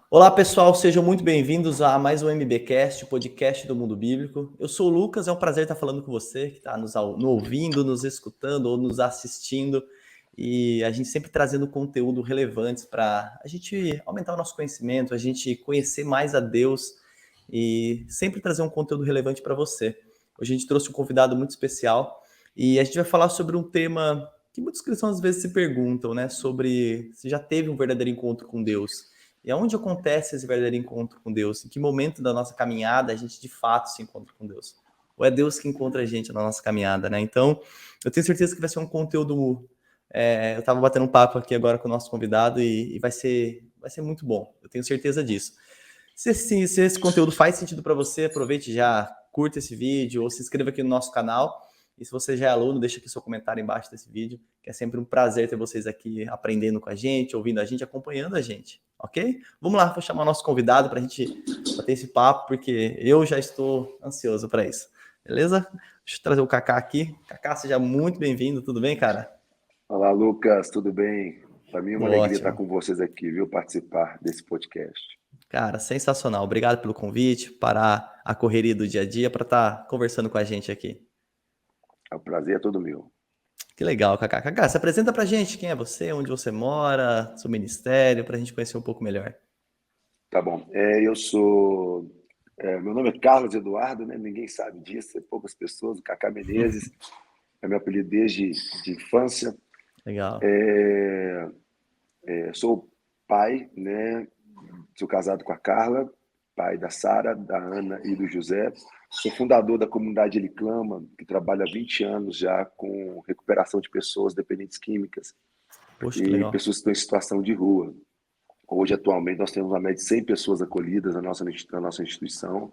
Olá, pessoal, sejam muito bem-vindos a mais um MBcast, o podcast do Mundo Bíblico. Eu sou o Lucas, é um prazer estar falando com você, que está nos ouvindo, nos escutando ou nos assistindo. E a gente sempre trazendo conteúdo relevantes para a gente aumentar o nosso conhecimento, a gente conhecer mais a Deus e sempre trazer um conteúdo relevante para você. Hoje a gente trouxe um convidado muito especial e a gente vai falar sobre um tema que muitos cristãos às vezes se perguntam, né? Sobre se já teve um verdadeiro encontro com Deus. E aonde acontece esse verdadeiro encontro com Deus? Em que momento da nossa caminhada a gente de fato se encontra com Deus? Ou é Deus que encontra a gente na nossa caminhada, né? Então, eu tenho certeza que vai ser um conteúdo. Eu estava batendo um papo aqui agora com o nosso convidado e vai ser muito bom. Eu tenho certeza disso. Se esse conteúdo faz sentido para você, aproveite já, curta esse vídeo ou se inscreva aqui no nosso canal. E se você já é aluno, deixa aqui seu comentário embaixo desse vídeo, que é sempre um prazer ter vocês aqui aprendendo com a gente, ouvindo a gente, acompanhando a gente, ok? Vamos lá, vou chamar o nosso convidado para a gente bater esse papo, porque eu já estou ansioso para isso, beleza? Deixa eu trazer o Kaká aqui. Kaká, seja muito bem-vindo, tudo bem, cara? Olá, Lucas, tudo bem? Para mim é uma alegria estar Ótimo. com vocês aqui, viu? Participar desse podcast. Cara, sensacional. Obrigado pelo convite, parar a correria do dia a dia para estar conversando com a gente aqui. O prazer é todo meu. Que legal, Kaká. Kaká, se apresenta pra gente quem é você, onde você mora, seu ministério, pra gente conhecer um pouco melhor. Tá bom. Meu nome é Carlos Eduardo, né? Ninguém sabe disso, é poucas pessoas. O Cacá Menezes é meu apelido desde de infância. Legal. Sou pai, né? Sou casado com a Carla, pai da Sara, da Ana e do José. Sou fundador da comunidade Ele Clama, que trabalha há 20 anos já com recuperação de pessoas dependentes químicas Poxa, que e legal. pessoas que estão em situação de rua. Hoje, atualmente, nós temos uma média de 100 pessoas acolhidas na nossa instituição.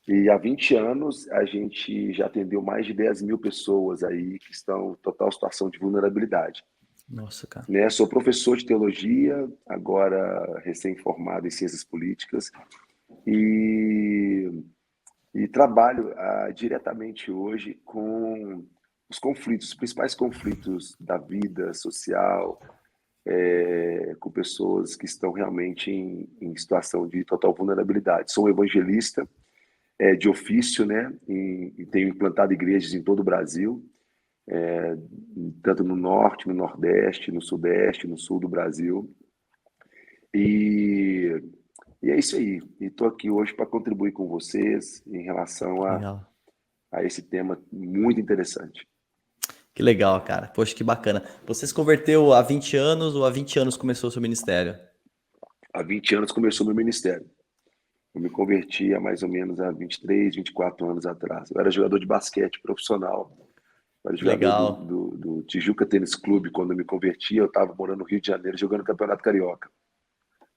E há 20 anos, a gente já atendeu mais de 10 mil pessoas aí que estão em total situação de vulnerabilidade. Nossa, cara. Né? Sou professor de teologia, agora recém-formado em ciências políticas, e, e trabalho diretamente hoje com os conflitos, os principais conflitos da vida social, com pessoas que estão realmente em situação de total vulnerabilidade. Sou um evangelista de ofício, né? E tenho implantado igrejas em todo o Brasil, tanto no norte, no nordeste, no sudeste, no sul do Brasil. E, e é isso aí. E estou aqui hoje para contribuir com vocês em relação Que legal. a esse tema muito interessante. Que legal, cara. Poxa, que bacana. Você se converteu há 20 anos ou há 20 anos começou o seu ministério? Há 20 anos começou meu ministério. Eu me converti há mais ou menos há 23, 24 anos atrás. Eu era jogador de basquete profissional. Eu era Que jogador legal. do Tijuca Tênis Clube. Quando eu me converti, eu estava morando no Rio de Janeiro jogando Campeonato Carioca.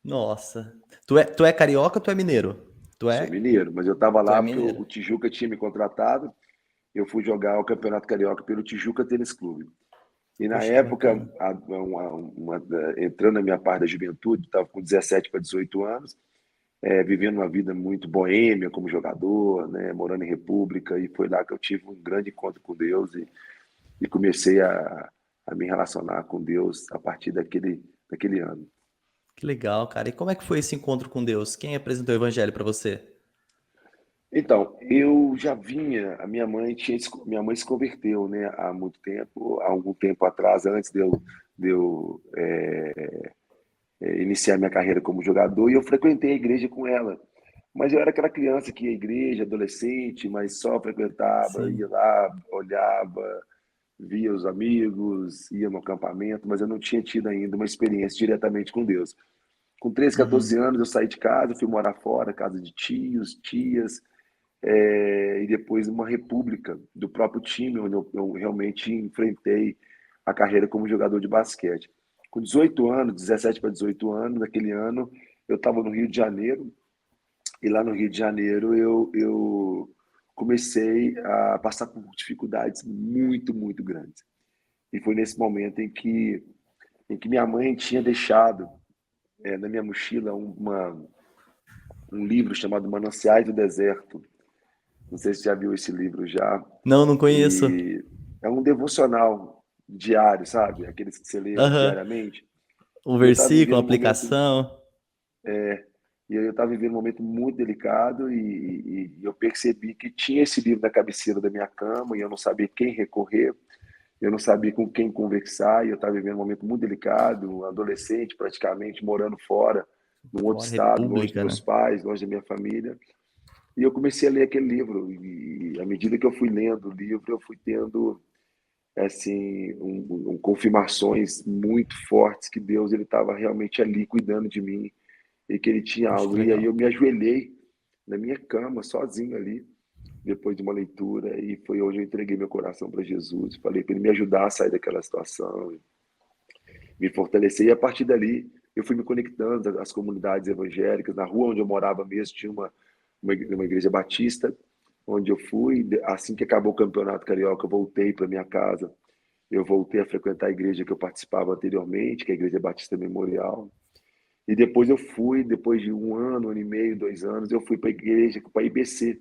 Nossa. Tu é carioca ou tu é mineiro? Sou mineiro, mas eu estava Tu é lá porque mineiro. o Tijuca tinha me contratado. Eu fui jogar o Campeonato Carioca pelo Tijuca Tênis Clube. E na Poxa, que época, bacana. entrando na minha parte da juventude, estava com 17 para 18 anos, vivendo uma vida muito boêmia como jogador, né, morando em República, e foi lá que eu tive um grande encontro com Deus e comecei a me relacionar com Deus a partir daquele ano. Que legal, cara. E como é que foi esse encontro com Deus? Quem apresentou o evangelho pra você? Então, eu já vinha, minha mãe se converteu, né, há algum tempo atrás, antes de eu iniciar minha carreira como jogador, e eu frequentei a igreja com ela. Mas eu era aquela criança que ia à igreja, adolescente, mas só frequentava, ia Sim. lá, olhava, via os amigos, ia no acampamento, mas eu não tinha tido ainda uma experiência diretamente com Deus. Com 13, 14 Uhum. anos, eu saí de casa, fui morar fora, casa de tios, tias, e depois uma república do próprio time, onde eu realmente enfrentei a carreira como jogador de basquete. Com 18 anos, 17 para 18 anos, naquele ano, eu estava no Rio de Janeiro, e lá no Rio de Janeiro eu comecei a passar por dificuldades muito, muito grandes. E foi nesse momento em que minha mãe tinha deixado na minha mochila um livro chamado Mananciais do Deserto. Não sei se você já viu esse livro já. Não, não conheço. E é um devocional diário, sabe? Aqueles que você lê Aham. diariamente. Um E eu estava versículo, vivendo uma um momento. aplicação. E aí eu estava vivendo um momento muito delicado e eu percebi que tinha esse livro na cabeceira da minha cama e eu não sabia quem recorrer, eu não sabia com quem conversar e eu estava vivendo um momento muito delicado, um adolescente praticamente morando fora, num outro Fora estado, longe dos República, meus né? pais, longe da minha família. E eu comecei a ler aquele livro e à medida que eu fui lendo o livro, eu fui tendo assim confirmações muito fortes que Deus ele estava realmente ali cuidando de mim e que ele tinha Poxa, que algo. E aí legal. eu me ajoelhei na minha cama, sozinho ali, depois de uma leitura, e foi onde eu entreguei meu coração para Jesus. Falei para ele me ajudar a sair daquela situação, me fortalecer. E a partir dali, eu fui me conectando às comunidades evangélicas. Na rua onde eu morava mesmo, tinha uma igreja batista, onde eu fui. Assim que acabou o Campeonato Carioca, eu voltei para minha casa. Eu voltei a frequentar a igreja que eu participava anteriormente, que é a Igreja Batista Memorial. E depois eu fui, depois de um ano e meio, 2 anos, eu fui para a igreja, para a IBC,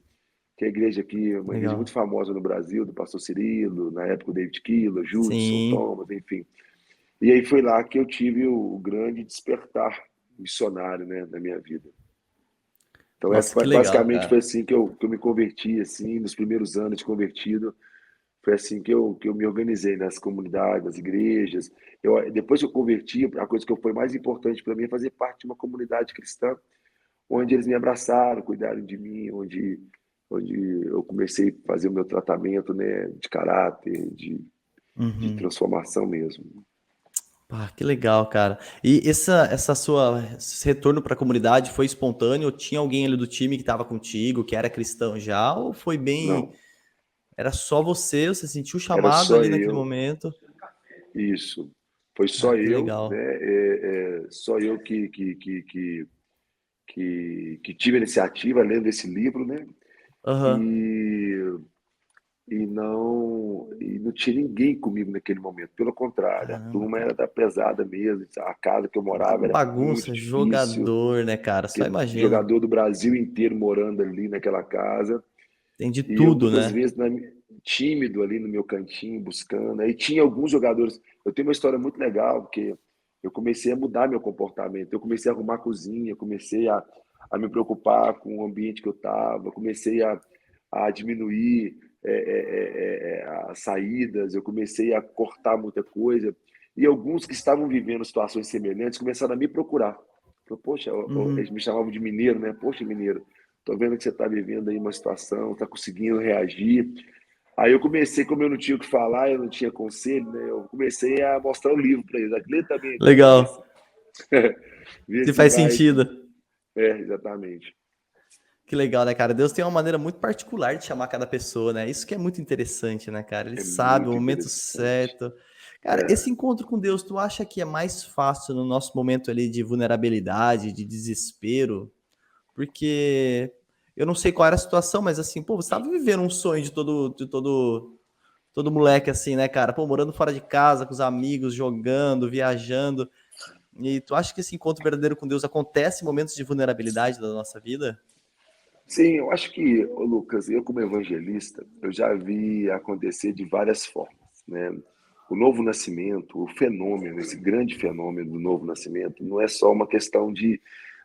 que é a igreja aqui, uma igreja muito Legal. famosa no Brasil, do pastor Cirilo, na época o David Killa, Judson, Sim. Thomas, enfim. E aí foi lá que eu tive o grande despertar missionário, né, na minha vida. Então, Nossa, que legal, basicamente foi cara. assim que eu me converti, assim, nos primeiros anos de convertido, foi assim que eu me organizei nas comunidades, nas igrejas. Depois que eu converti, a coisa que foi mais importante para mim é fazer parte de uma comunidade cristã, onde eles me abraçaram, cuidaram de mim, onde eu comecei a fazer o meu tratamento, né, de caráter, de Uhum. transformação mesmo. Ah, que legal, cara. E esse retorno para a comunidade foi espontâneo? Ou tinha alguém ali do time que estava contigo, que era cristão já? Ou foi bem. Não, Era só você, você sentiu o era chamado só ali naquele eu, momento? isso. Foi Ah, só que eu, né? legal. Só eu que tive a iniciativa lendo esse livro, né? Aham. E, e não tinha ninguém comigo naquele momento. Pelo contrário, a Caramba, turma cara. era da pesada mesmo. A casa que eu Uma morava era muito bagunça, difícil. jogador, né, cara? Só Porque imagino. jogador do Brasil inteiro morando ali naquela casa. Tem de E eu tudo, muitas né? vezes tímido ali no meu cantinho, buscando. Aí tinha alguns jogadores. Eu tenho uma história muito legal, porque eu comecei a mudar meu comportamento. Eu comecei a arrumar a cozinha, comecei a me preocupar com o ambiente que eu estava, comecei a diminuir as saídas, eu comecei a cortar muita coisa. E alguns que estavam vivendo situações semelhantes começaram a me procurar. Falei, poxa, eles Uhum. me chamavam de mineiro, né? Poxa, mineiro, tô vendo que você está vivendo aí uma situação, está conseguindo reagir. Aí eu comecei, como eu não tinha o que falar, eu não tinha conselho, né? Eu comecei a mostrar o livro para eles. Lê também então, para ver se, Legal. ver Se se faz vai. sentido. Exatamente. Que legal, né, cara? Deus tem uma maneira muito particular de chamar cada pessoa, né? Isso que é muito interessante, né, cara? Ele É sabe o muito momento interessante. certo. Cara, É. esse encontro com Deus, tu acha que é mais fácil no nosso momento ali de vulnerabilidade, de desespero? Porque eu não sei qual era a situação, mas assim, pô, você estava vivendo um sonho de todo moleque assim, né, cara? Pô, morando fora de casa, com os amigos, jogando, viajando. E tu acha que esse encontro verdadeiro com Deus acontece em momentos de vulnerabilidade da nossa vida? Sim, eu acho que, ô Lucas, eu como evangelista, eu já vi acontecer de várias formas, né? O novo nascimento, o fenômeno, esse grande fenômeno do novo nascimento, não é só uma questão de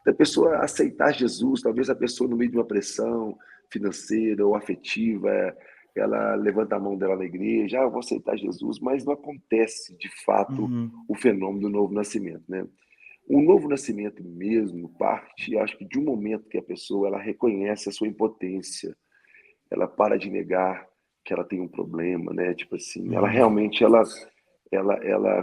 da pessoa aceitar Jesus, talvez a pessoa no meio de uma pressão financeira ou afetiva, ela levanta a mão dela na igreja, eu vou aceitar Jesus, mas não acontece de fato Uhum. o fenômeno do novo nascimento, né? O novo nascimento mesmo parte, acho que de um momento que a pessoa ela reconhece a sua impotência, ela para de negar que ela tem um problema, né? Tipo assim, ela Uhum. realmente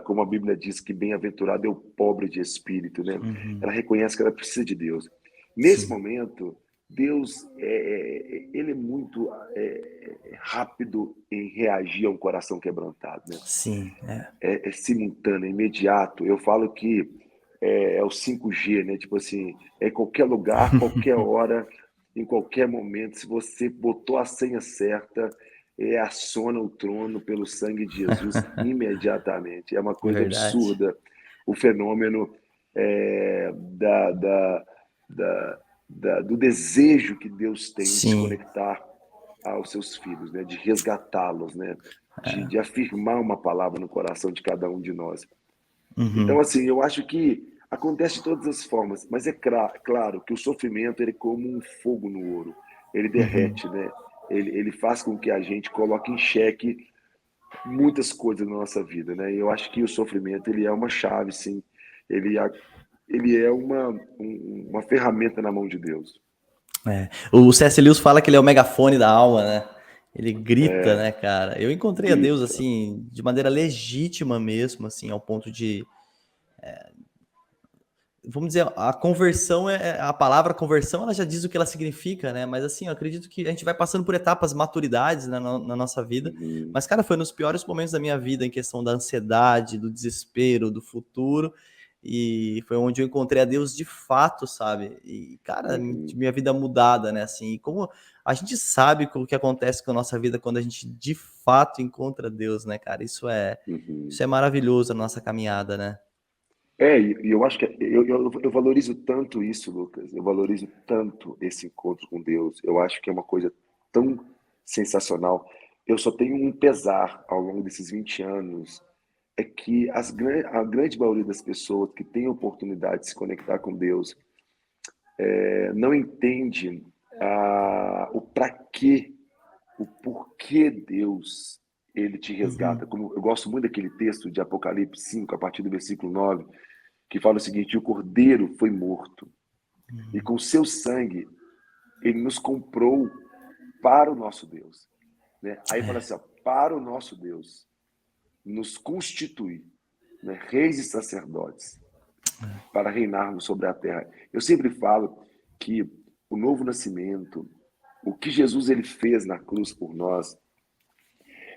como a Bíblia diz que bem-aventurado é o pobre de espírito, né? Uhum. Ela reconhece que ela precisa de Deus. Nesse Sim. momento, Deus ele é muito rápido em reagir a um coração quebrantado, né? Sim, é. É simultâneo, é imediato. Eu falo que é o 5G, né? Tipo assim, é em qualquer lugar, qualquer hora, em qualquer momento. Se você botou a senha certa, aciona o trono pelo sangue de Jesus imediatamente. É uma É coisa verdade. absurda o fenômeno é, da, da, da, do desejo que Deus tem de se Sim. conectar aos seus filhos, né? De resgatá-los, né? De afirmar uma palavra no coração de cada um de nós. Então, Uhum. assim, eu acho que Acontece de todas as formas, mas é claro que o sofrimento ele é como um fogo no ouro. Ele Uhum. derrete, né? Ele faz com que a gente coloque em xeque muitas coisas na nossa vida, né? E eu acho que o sofrimento ele é uma chave, sim. Ele é, ele é uma ferramenta na mão de Deus. É. O C.S. Lewis fala que ele é o megafone da alma, né? Ele grita, né, cara? Eu encontrei a Deus, Grita. assim, de maneira legítima mesmo, assim, ao ponto de, vamos dizer, a conversão, a palavra conversão, ela já diz o que ela significa, né? Mas, assim, eu acredito que a gente vai passando por etapas, maturidades na nossa vida. Uhum, Mas, cara, foi nos piores momentos da minha vida, em questão da ansiedade, do desespero, do futuro. E foi onde eu encontrei a Deus de fato, sabe? E, cara, uhum, minha vida mudada, né? Assim, e como a gente sabe o que acontece com a nossa vida quando a gente de fato encontra Deus, né, cara? uhum. Isso é maravilhoso na nossa caminhada, né? E eu acho que eu valorizo tanto isso, Lucas. Eu valorizo tanto esse encontro com Deus. Eu acho que é uma coisa tão sensacional. Eu só tenho um pesar ao longo desses 20 anos, é que a grande maioria das pessoas que têm a oportunidade de se conectar com Deus não entende o para quê, o porquê Deus ele te resgata. Uhum. Como eu gosto muito daquele texto de Apocalipse 5 a partir do versículo 9, que fala o seguinte: o cordeiro foi morto, e com seu sangue ele nos comprou para o nosso Deus. Né? Aí fala assim: ó, para o nosso Deus, nos constitui, né, reis e sacerdotes, para reinarmos sobre a terra. Eu sempre falo que o novo nascimento, o que Jesus ele fez na cruz por nós,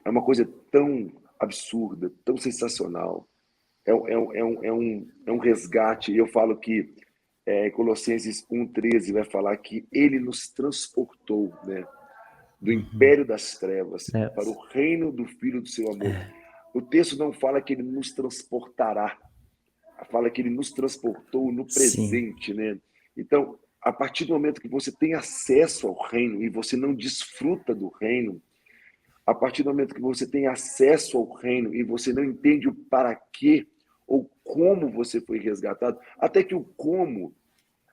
é uma coisa tão absurda, tão sensacional. É um resgate. E eu falo que Colossenses 1,13 vai falar que ele nos transportou, né, do Uhum. império das trevas para o Trevas. reino do Filho do seu amor. O texto não fala que ele nos transportará, fala que ele nos transportou no Sim. presente, né? Então, a partir do momento que você tem acesso ao reino e você não desfruta do reino, a partir do momento que você tem acesso ao reino e você não entende o para quê ou como você foi resgatado, até que o como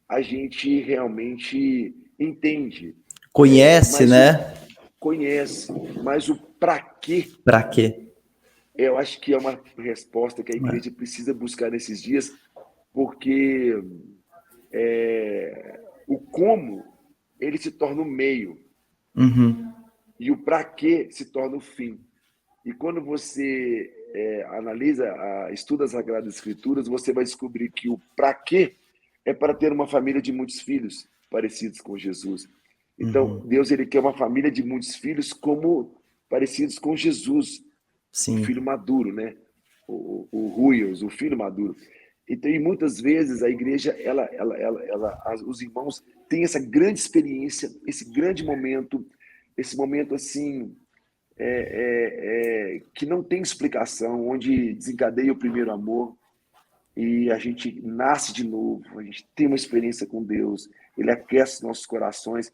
a gente realmente entende, Conhece, mas o né? conhece, mas o para quê, Pra quê? eu acho que é uma resposta que a igreja precisa buscar nesses dias, porque o como ele se torna o meio Uhum. e o para quê se torna o fim. E quando você analisa, estuda as Sagradas Escrituras, você vai descobrir que o para quê é para ter uma família de muitos filhos parecidos com Jesus. Então, Uhum. Deus ele quer uma família de muitos filhos como parecidos com Jesus, o filho Sim. maduro, né? O Ruios, o filho maduro. Então, e muitas vezes a igreja, os irmãos têm essa grande experiência, esse grande momento, esse momento assim que não tem explicação, onde desencadeia o primeiro amor e a gente nasce de novo, a gente tem uma experiência com Deus, ele aquece nossos corações,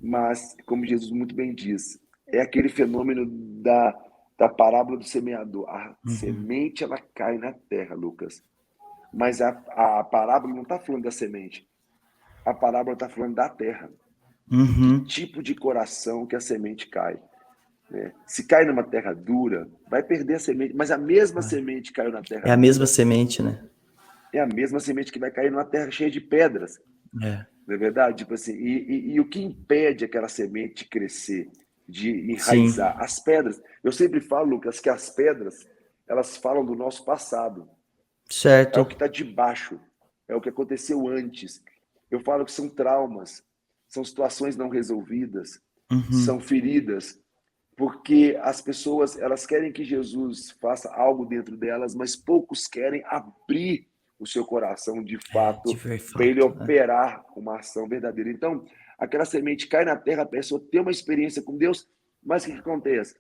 mas, como Jesus muito bem diz, é aquele fenômeno da parábola do semeador. A Uhum. semente, ela cai na terra, Lucas, mas a parábola não está falando da semente, a parábola está falando da terra. Que Uhum. tipo de coração que a semente cai? Né? Se cai numa terra dura, vai perder a semente, mas a mesma semente que caiu na É terra a mesma dura semente, né? é a mesma semente que vai cair numa terra cheia de pedras, É. não é verdade? Tipo assim, e o que impede aquela semente de crescer, de Sim. enraizar? As pedras. Eu sempre falo, Lucas, que as pedras, elas falam do nosso passado. É o que Certo. está debaixo, é o que aconteceu antes. Eu falo que são traumas, são situações não resolvidas, são Uhum. feridas, porque as pessoas elas querem que Jesus faça algo dentro delas, mas poucos querem abrir o seu coração de De fato para ele fato, né? operar uma ação verdadeira. Então, aquela semente cai na terra, a pessoa tem uma experiência com Deus, mas o que acontece?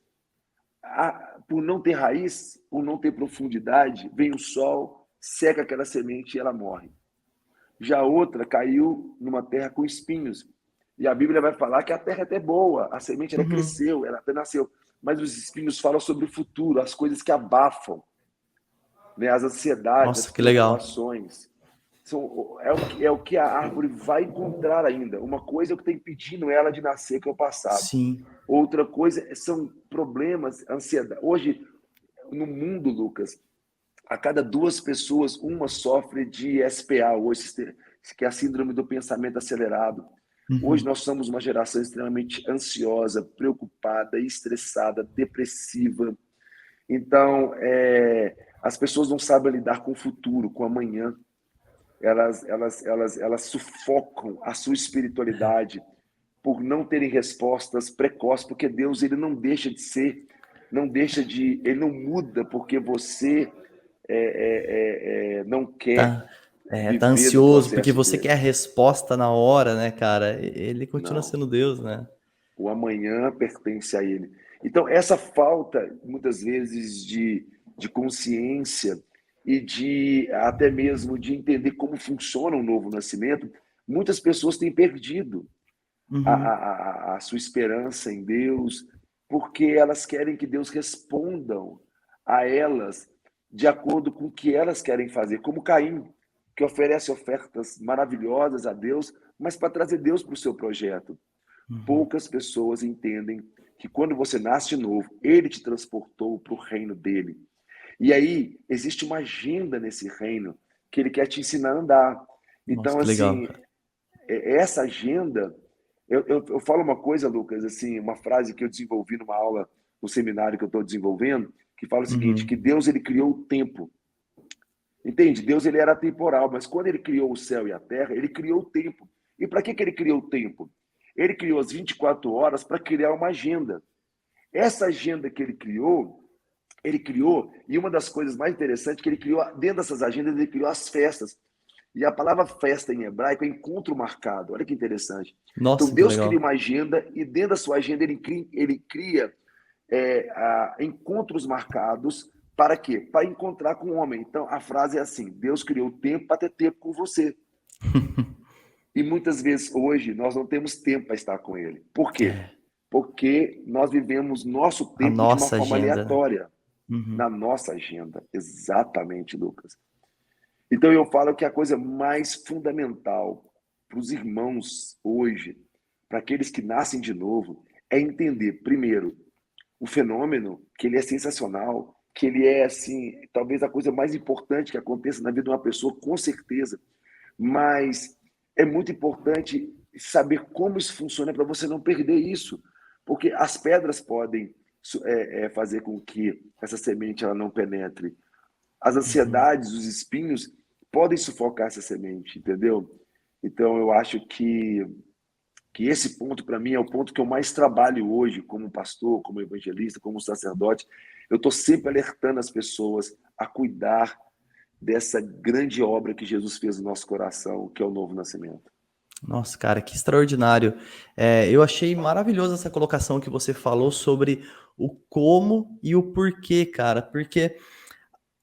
Por não ter raiz, por não ter profundidade, vem o sol, seca aquela semente e ela morre. Já outra caiu numa terra com espinhos. E a Bíblia vai falar que a terra é até boa, a semente ela Uhum. cresceu, ela até nasceu. Mas os espinhos falam sobre o futuro, as coisas que abafam, né? As ansiedades, as Nossa, que legal. preocupações. É o que a árvore vai encontrar ainda. Uma coisa é o que está impedindo ela de nascer, que é o passado. Sim. Outra coisa são problemas, ansiedade. Hoje, no mundo, Lucas, a cada 2 pessoas, uma sofre de SPA, hoje, que é a síndrome do pensamento acelerado. Hoje Uhum. nós somos uma geração extremamente ansiosa, preocupada, estressada, depressiva. Então, as pessoas não sabem lidar com o futuro, com o amanhã. Elas sufocam a sua espiritualidade por não terem respostas precoces, porque Deus ele não deixa de ser, ele não muda porque você não quer Tá, tá viver do ansioso porque processo você dele. quer a resposta na hora, né, cara? Ele continua Não. sendo Deus, né? O amanhã pertence a ele. Então, essa falta, muitas vezes, de consciência e de até mesmo de entender como funciona um novo nascimento, muitas pessoas têm perdido Uhum. a sua esperança em Deus, porque elas querem que Deus respondam a elas de acordo com o que elas querem fazer, como Caim, que oferece ofertas maravilhosas a Deus, mas para trazer Deus para o seu projeto. Uhum. Poucas pessoas entendem que quando você nasce de novo, ele te transportou para o reino dele. E aí existe uma agenda nesse reino que ele quer te ensinar a andar. Nossa, Então, que legal, assim, cara. essa agenda. Eu falo uma coisa, Lucas, assim, uma frase que eu desenvolvi numa aula no seminário que eu estou desenvolvendo, que fala o seguinte, que Uhum. Deus ele criou o tempo. Entende? Deus ele era temporal, mas quando ele criou o céu e a terra, ele criou o tempo. E para que ele criou o tempo? Ele criou as 24 horas para criar uma agenda. Essa agenda que ele criou, e uma das coisas mais interessantes que ele criou, dentro dessas agendas, ele criou as festas. E a palavra festa em hebraico é encontro marcado. Olha que interessante. Então, Nossa, que Deus cria legal. uma agenda e dentro da sua agenda ele cria encontros marcados para quê? Para encontrar com o homem. Então, a frase é assim: Deus criou o tempo para ter tempo com você. E muitas vezes hoje nós não temos tempo para estar com ele. Por quê? É, Porque nós vivemos nosso a tempo de uma nossa forma agenda, né? aleatória Uhum. na nossa agenda. Exatamente, Lucas. Então eu falo que a coisa mais fundamental para os irmãos hoje, para aqueles que nascem de novo, é entender, primeiro, o fenômeno, que ele é sensacional, que ele é, assim, talvez a coisa mais importante que aconteça na vida de uma pessoa, com certeza. Mas é muito importante saber como isso funciona para você não perder isso. Porque as pedras podem fazer com que essa semente ela não penetre. As Uhum. ansiedades, os espinhos podem sufocar essa semente, entendeu? Então eu acho que esse ponto para mim é o ponto que eu mais trabalho hoje como pastor, como evangelista, como sacerdote. Eu estou sempre alertando as pessoas a cuidar dessa grande obra que Jesus fez no nosso coração, que é o novo nascimento. Nossa, cara, que extraordinário. Eu achei maravilhosa essa colocação que você falou sobre o como e o porquê, cara, porque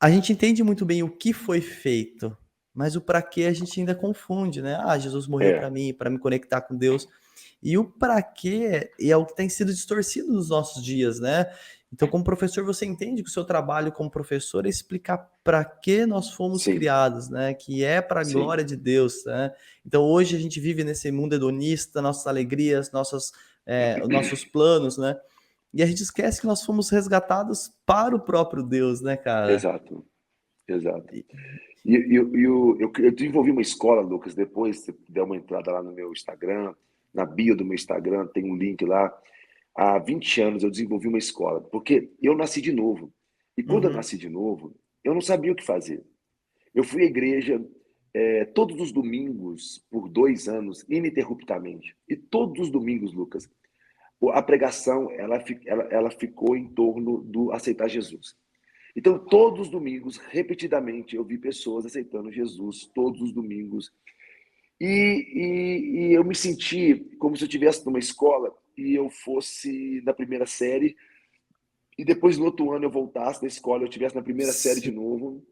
a gente entende muito bem o que foi feito, mas o para quê a gente ainda confunde, né? Ah, Jesus morreu É, para mim, para me conectar com Deus. E o para quê é o que tem sido distorcido nos nossos dias, né? Então, como professor, você entende que o seu trabalho como professor é explicar para que nós fomos sim, criados, né? Que é para a sim. glória de Deus, né? Então, hoje a gente vive nesse mundo hedonista, nossas alegrias, nossos planos, né? E a gente esquece que nós fomos resgatados para o próprio Deus, né, cara? Exato, exato. E- Eu desenvolvi uma escola, Lucas, depois você der uma entrada lá no meu Instagram, na bio do meu Instagram, tem um link lá. Há 20 anos eu desenvolvi uma escola, porque eu nasci de novo. E quando eu Uhum. nasci de novo, eu não sabia o que fazer. Eu fui à igreja todos os domingos, por 2 anos, ininterruptamente. E todos os domingos, Lucas, a pregação ela ficou em torno do aceitar Jesus. Então, todos os domingos, repetidamente, eu vi pessoas aceitando Jesus, todos os domingos. E eu me senti como se eu estivesse numa escola e eu fosse na primeira série, e depois no outro ano eu voltasse da escola, eu estivesse na primeira série de Sim. novo,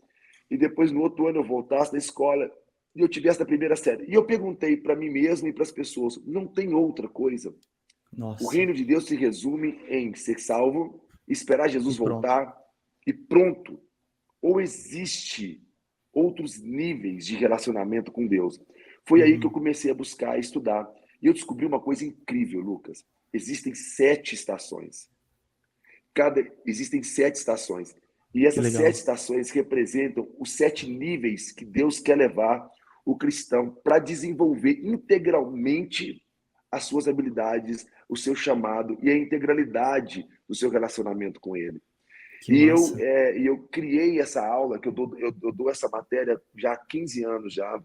e depois no outro ano eu voltasse da escola e eu estivesse na primeira série. E eu perguntei para mim mesmo e para as pessoas: não tem outra coisa. O Nossa. reino de Deus se resume em ser salvo, esperar E Jesus pronto. voltar e pronto. Ou existe outros níveis de relacionamento com Deus. Foi aí que eu comecei a buscar, a estudar. E eu descobri uma coisa incrível, Lucas. Existem 7 estações. Existem 7 estações. E Que essas 7 legal. estações representam os 7 níveis que Deus quer levar o cristão para desenvolver integralmente as suas habilidades, o seu chamado e a integralidade do seu relacionamento com Ele. Que massa. E eu criei essa aula, que eu dou essa matéria já há 15 anos já,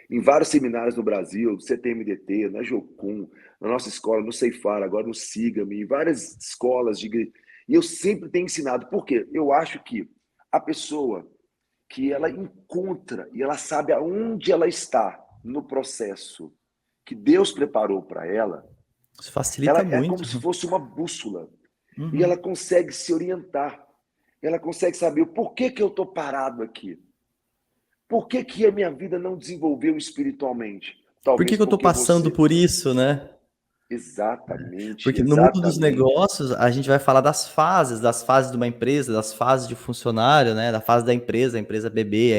em vários seminários no Brasil, CTMDT, na Jocum, na nossa escola, no Ceifar, agora no Siga-me, em várias escolas de igreja. E eu sempre tenho ensinado. Por quê? Eu acho que a pessoa que ela encontra e ela sabe aonde ela está no processo que Deus preparou para ela, Isso ela facilita é como muito. se fosse uma bússola. E ela Uhum. consegue se orientar. Ela consegue saber o porquê que eu estou parado aqui. Por que que a minha vida não desenvolveu espiritualmente? Por que Talvez que eu tô porque passando você... por isso, né? Exatamente, Porque no mundo dos exatamente. negócios, a gente vai falar das fases de uma empresa, das fases de funcionário, né? Da fase da empresa, a empresa bebê,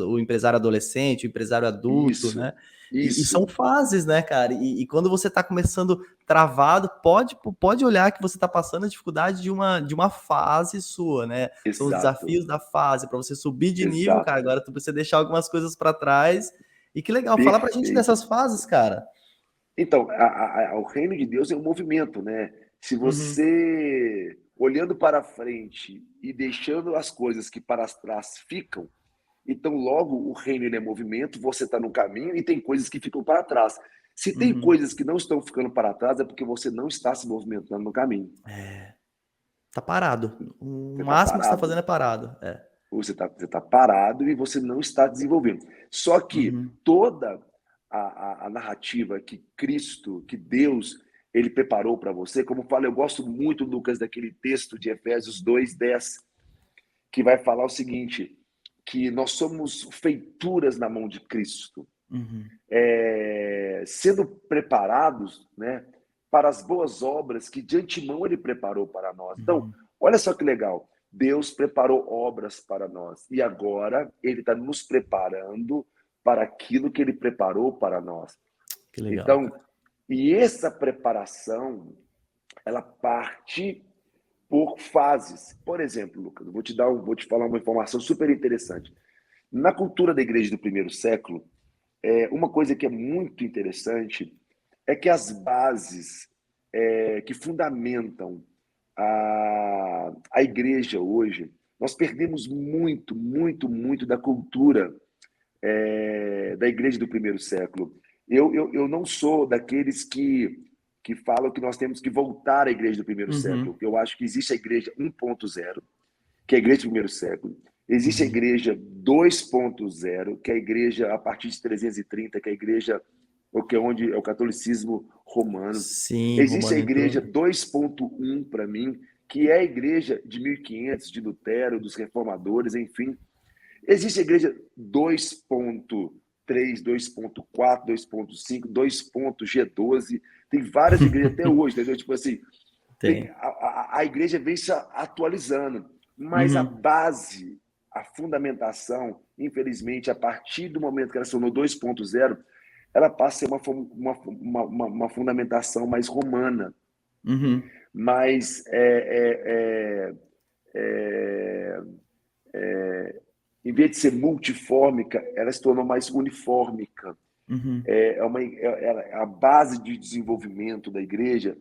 o empresário adolescente, o empresário adulto, Isso, né? E são isso, fases, né, cara? E quando você está começando travado, pode olhar que você está passando a dificuldade de uma fase sua, né? São os exato, desafios da fase, para você subir de nível, cara. exato. Agora tu precisa deixar algumas coisas para trás. E que legal, fala pra gente Perfeito. dessas fases, cara. Então, o reino de Deus é um movimento, né? Se Uhum, você olhando para frente e deixando as coisas que para trás ficam, então logo o reino ele é movimento, você está no caminho e tem coisas que ficam para trás. Se tem uhum. coisas que não estão ficando para trás, é porque você não está se movimentando no caminho. Tá parado. O Você está máximo que você tá fazendo parado. é parado. É. Você tá parado e você não está desenvolvendo. Só que Uhum. toda a narrativa que Cristo, que Deus, ele preparou para você, como eu falo, eu gosto muito, Lucas, daquele texto de Efésios 2:10, que vai falar o seguinte, que nós somos feituras na mão de Cristo, Uhum. sendo preparados, né, para as boas obras que de antemão ele preparou para nós. Então, Uhum. olha só que legal. Deus preparou obras para nós e agora ele está nos preparando para aquilo que ele preparou para nós. Que legal, Então, cara. e essa preparação, ela parte por fases. Por exemplo, Lucas, vou te falar uma informação super interessante. Na cultura da igreja do primeiro século, uma coisa que é muito interessante é que as bases que fundamentam a igreja hoje, nós perdemos muito, muito, muito da cultura da igreja do primeiro século. Eu não sou daqueles que falam que nós temos que voltar à igreja do primeiro século. Uhum. Eu acho que existe a igreja 1.0, que é a igreja do primeiro século. Existe a Uhum. igreja 2.0, que é a igreja a partir de 330, que é a igreja que é onde é o catolicismo romano. Sim, Existe a Romano igreja entrou. 2.1 para mim, que é a igreja de 1500, de Lutero, dos reformadores, enfim. Existe a igreja 2.3, 2.4, 2.5, 2.G12. Tem várias igrejas até hoje, entendeu? Tipo assim, Tem. a igreja vem se atualizando, mas a Uhum. base, a fundamentação, infelizmente, a partir do momento que ela se tornou 2.0, ela passa a ser uma fundamentação mais romana, Uhum. mais em vez de ser multifórmica, ela se tornou mais unifórmica. Uhum. A base de desenvolvimento da igreja,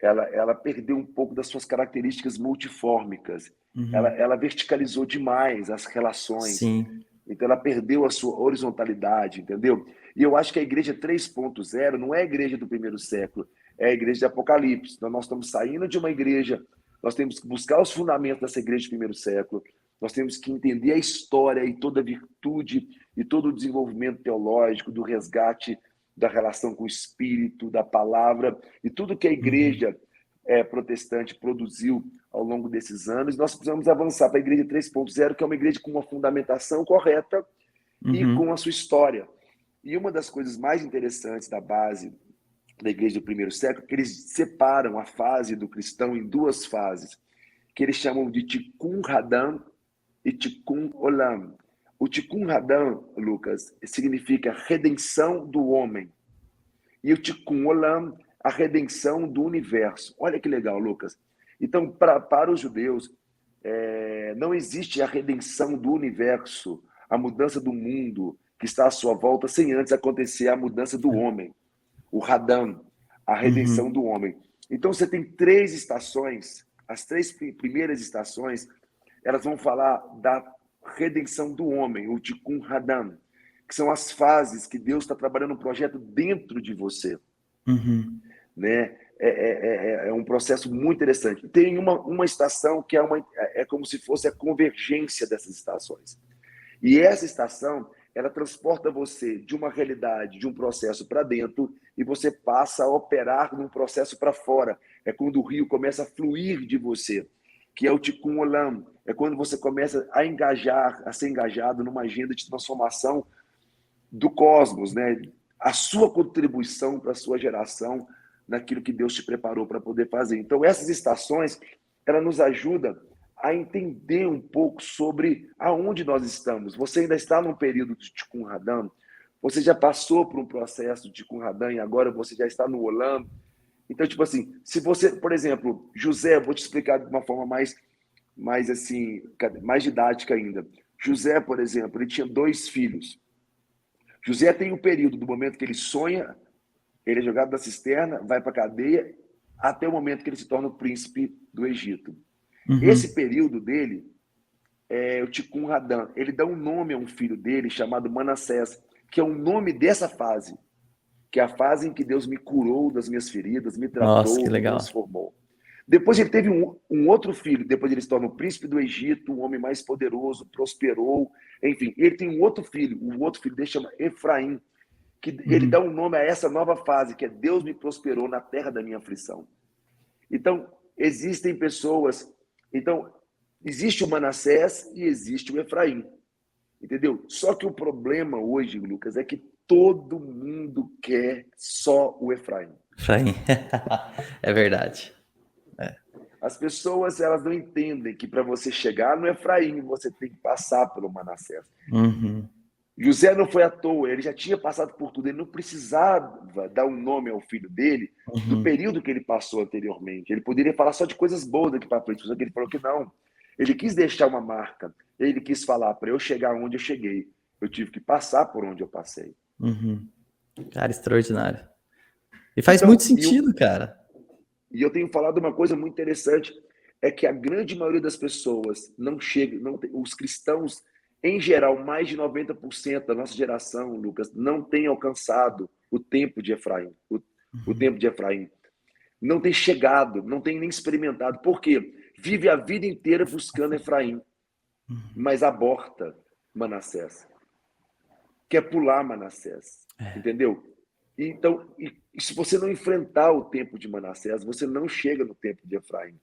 ela perdeu um pouco das suas características multifórmicas. Uhum. Ela verticalizou demais as relações. Sim. Então, ela perdeu a sua horizontalidade, entendeu? E eu acho que a igreja 3.0 não é a igreja do primeiro século, é a igreja de Apocalipse. Então, nós estamos saindo de uma igreja, nós temos que buscar os fundamentos dessa igreja do primeiro século, nós temos que entender a história e toda a virtude e todo o desenvolvimento teológico, do resgate da relação com o Espírito, da palavra, e tudo que a Uhum. igreja protestante produziu ao longo desses anos. Nós precisamos avançar para a igreja 3.0, que é uma igreja com uma fundamentação correta e com Uhum. a sua história. E uma das coisas mais interessantes da base da igreja do primeiro século é que eles separam a fase do cristão em duas fases, que eles chamam de Tikkun Hadam e Tikkun Olam. O Tikkun Hadam, Lucas, significa redenção do homem. E o Tikkun Olam, a redenção do universo. Olha que legal, Lucas. Então, para os judeus, não existe a redenção do universo, a mudança do mundo que está à sua volta, sem antes acontecer a mudança do homem. O Hadam, a redenção do homem. Então, você tem 3 estações. As 3 primeiras estações, elas vão falar da redenção do homem, o Tikkun Hadam, que são as fases que Deus está trabalhando um projeto dentro de você. Né? É um processo muito interessante. Tem uma estação que é como se fosse a convergência dessas estações. E essa estação, ela transporta você de uma realidade, de um processo para dentro, e você passa a operar num processo para fora. É quando o rio começa a fluir de você, que é o Tikkun Olam. É quando você começa a ser engajado numa agenda de transformação do cosmos, né? A sua contribuição para a sua geração naquilo que Deus te preparou para poder fazer. Então, essas estações, ela nos ajuda a entender um pouco sobre aonde nós estamos. Você ainda está num período de Tikkun Hadam, você já passou por um processo de Tikkun Hadam e agora você já está no Olam. Então, tipo assim, se você, por exemplo, José, vou te explicar de uma forma mais assim, mais didática ainda. José, por exemplo, ele tinha 2 filhos. José tem um período do momento que ele sonha, ele é jogado da cisterna, vai para a cadeia, até o momento que ele se torna o príncipe do Egito. Esse período dele é o Tikkun Hadam. Ele dá um nome a um filho dele chamado Manassés, que é o nome dessa fase, que é a fase em que Deus me curou das minhas feridas, me tratou, me transformou. Depois ele teve um outro filho, depois ele se torna o príncipe do Egito, um homem mais poderoso, prosperou, enfim. Ele tem um outro filho, o outro filho dele chama Efraim, que ele dá um nome a essa nova fase, que é Deus me prosperou na terra da minha aflição. Então, existem pessoas... Então, existe o Manassés e existe o Efraim, entendeu? Só que o problema hoje, Lucas, é que todo mundo quer só o Efraim. Efraim, é verdade. As pessoas, elas não entendem que para você chegar no Efraim, você tem que passar pelo Manassés. José não foi à toa, ele já tinha passado por tudo, ele não precisava dar um nome ao filho dele do período que ele passou anteriormente. Ele poderia falar só de coisas boas daqui para frente, só que ele falou que não. Ele quis deixar uma marca, ele quis falar, para eu chegar onde eu cheguei, eu tive que passar por onde eu passei. Cara, extraordinário. E faz muito sentido, cara. E eu tenho falado uma coisa muito interessante, é que a grande maioria das pessoas não chega, os cristãos, em geral, mais de 90% da nossa geração, Lucas, não tem alcançado o tempo de Efraim. O tempo de Efraim. Não tem chegado, não tem nem experimentado. Por quê? Vive a vida inteira buscando Efraim, mas aborta Manassés. Quer pular Manassés. Entendeu? Então, se você não enfrentar o tempo de Manassés, você não chega no tempo de Efraim.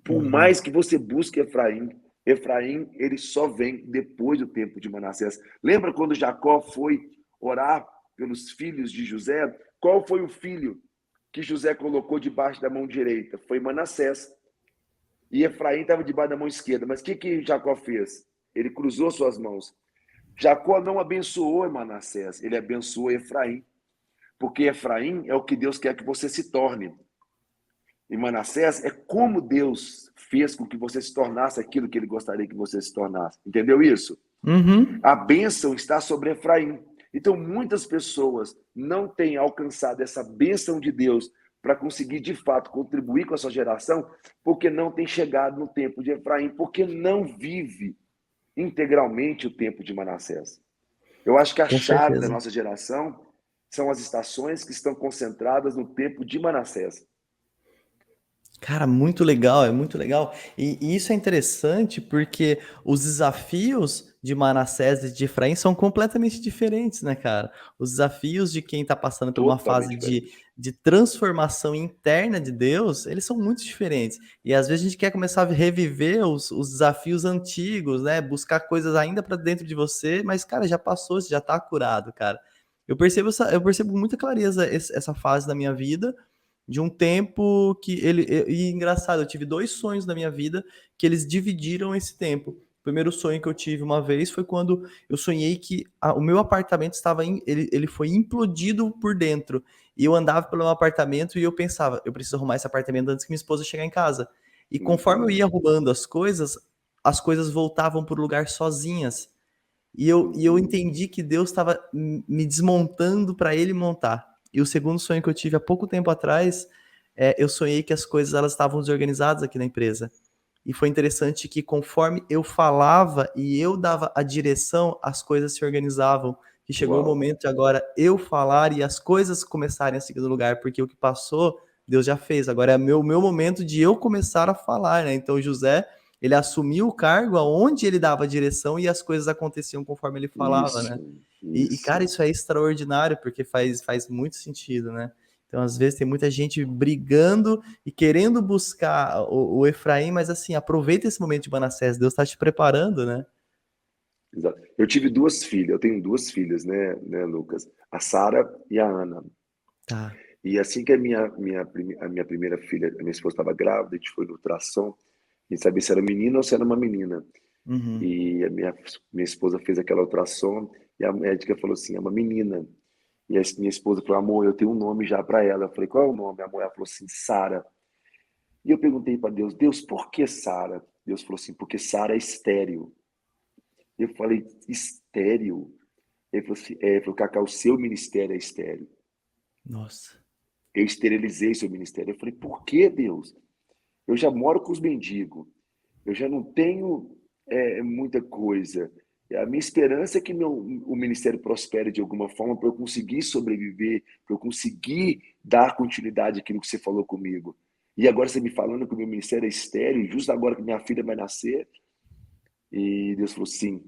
Por mais que você busque Efraim, ele só vem depois do tempo de Manassés. Lembra quando Jacó foi orar pelos filhos de José? Qual foi o filho que José colocou debaixo da mão direita? Foi Manassés. E Efraim estava debaixo da mão esquerda. Mas o que Jacó fez? Ele cruzou suas mãos. Jacó não abençoou Manassés, ele abençoou Efraim. Porque Efraim é o que Deus quer que você se torne. E Manassés é como Deus fez com que você se tornasse aquilo que ele gostaria que você se tornasse. Entendeu isso? A bênção está sobre Efraim. Então, muitas pessoas não têm alcançado essa bênção de Deus para conseguir, de fato, contribuir com a sua geração, porque não tem chegado no tempo de Efraim, porque não vive integralmente o tempo de Manassés. Eu acho que a chave da nossa geração são as estações que estão concentradas no tempo de Manassés. Cara, muito legal, é muito legal. E isso é interessante porque os desafios de Manassés e de Efraim são completamente diferentes, né, cara? Os desafios de quem tá passando por uma fase de transformação interna de Deus, eles são muito diferentes. E às vezes a gente quer começar a reviver os desafios antigos, né? Buscar coisas ainda para dentro de você, mas, cara, já passou, você já tá curado, cara. Eu percebo muita clareza essa fase da minha vida, de um tempo que e engraçado, eu tive 2 sonhos na minha vida que eles dividiram esse tempo. O primeiro sonho que eu tive uma vez foi quando eu sonhei que o meu apartamento estava ele foi implodido por dentro. E eu andava pelo meu apartamento e eu pensava, eu preciso arrumar esse apartamento antes que minha esposa chegar em casa. E conforme eu ia arrumando as coisas voltavam para o lugar sozinhas. E eu entendi que Deus estava me desmontando para Ele montar. E o segundo sonho que eu tive há pouco tempo atrás, eu sonhei que as coisas elas estavam desorganizadas aqui na empresa. E foi interessante que conforme eu falava e eu dava a direção, as coisas se organizavam. E chegou o Uau. momento de agora eu falar e as coisas começarem a seguir no lugar, porque o que passou, Deus já fez. Agora é meu momento de eu começar a falar, né? Então José, ele assumiu o cargo aonde ele dava a direção e as coisas aconteciam conforme ele falava, né? Cara, Isso. isso é extraordinário, porque faz muito sentido, né? Então, às vezes, tem muita gente brigando e querendo buscar o Efraim, mas assim, aproveita esse momento de Manassés, Deus está te preparando, né? Exato. Eu tive duas filhas, eu tenho duas filhas, né, Lucas? A Sara e a Ana. Tá. E assim que a minha primeira filha, a minha esposa estava grávida, a gente foi no ultrassom, e sabia se era menino ou se era uma menina. Uhum. E a minha esposa fez aquela ultrassom e a médica falou assim, é uma menina. E a minha esposa falou, amor, eu tenho um nome já para ela. Eu falei, qual é o nome, amor? Ela falou assim, Sara. E eu perguntei para Deus, Deus, por que Sara? Deus falou assim, porque Sara é estéril. Eu falei, estéril? Ele falou assim, ele falou, Cacá, o seu ministério é estéril. Nossa. Eu esterilizei seu ministério. Eu falei, por que, Deus? Eu já moro com os mendigos. Eu já não tenho muita coisa. A minha esperança é que o ministério prospere de alguma forma para eu conseguir sobreviver, para eu conseguir dar continuidade àquilo que você falou comigo. E agora você me falando que o meu ministério é estéril, justo agora que minha filha vai nascer. E Deus falou, sim.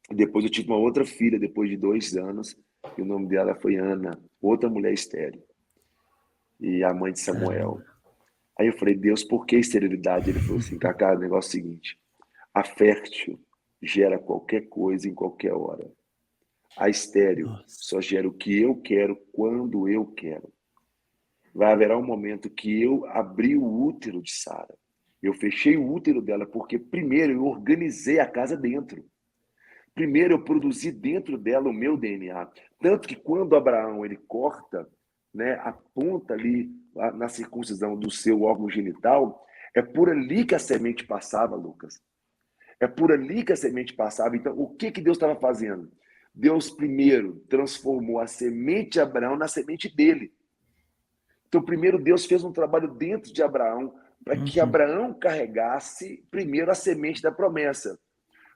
Depois eu tive uma outra filha, depois de 2 anos, e o nome dela foi Ana, outra mulher estéril, e a mãe de Caramba. Samuel. Aí eu falei, Deus, por que esterilidade? Ele falou assim, Cacá, o negócio é o seguinte, a fértil gera qualquer coisa em qualquer hora. A estéril Nossa. só gera o que eu quero quando eu quero. Vai haver um momento que eu abri o útero de Sara. Eu fechei o útero dela porque primeiro eu organizei a casa dentro. Primeiro eu produzi dentro dela o meu DNA. Tanto que quando Abraão ele corta, né, a ponta ali na circuncisão do seu órgão genital, é por ali que a semente passava, Lucas. É por ali que a semente passava. Então, o que Deus estava fazendo? Deus primeiro transformou a semente de Abraão na semente dele. Então, primeiro Deus fez um trabalho dentro de Abraão para que Uhum. Abraão carregasse primeiro a semente da promessa,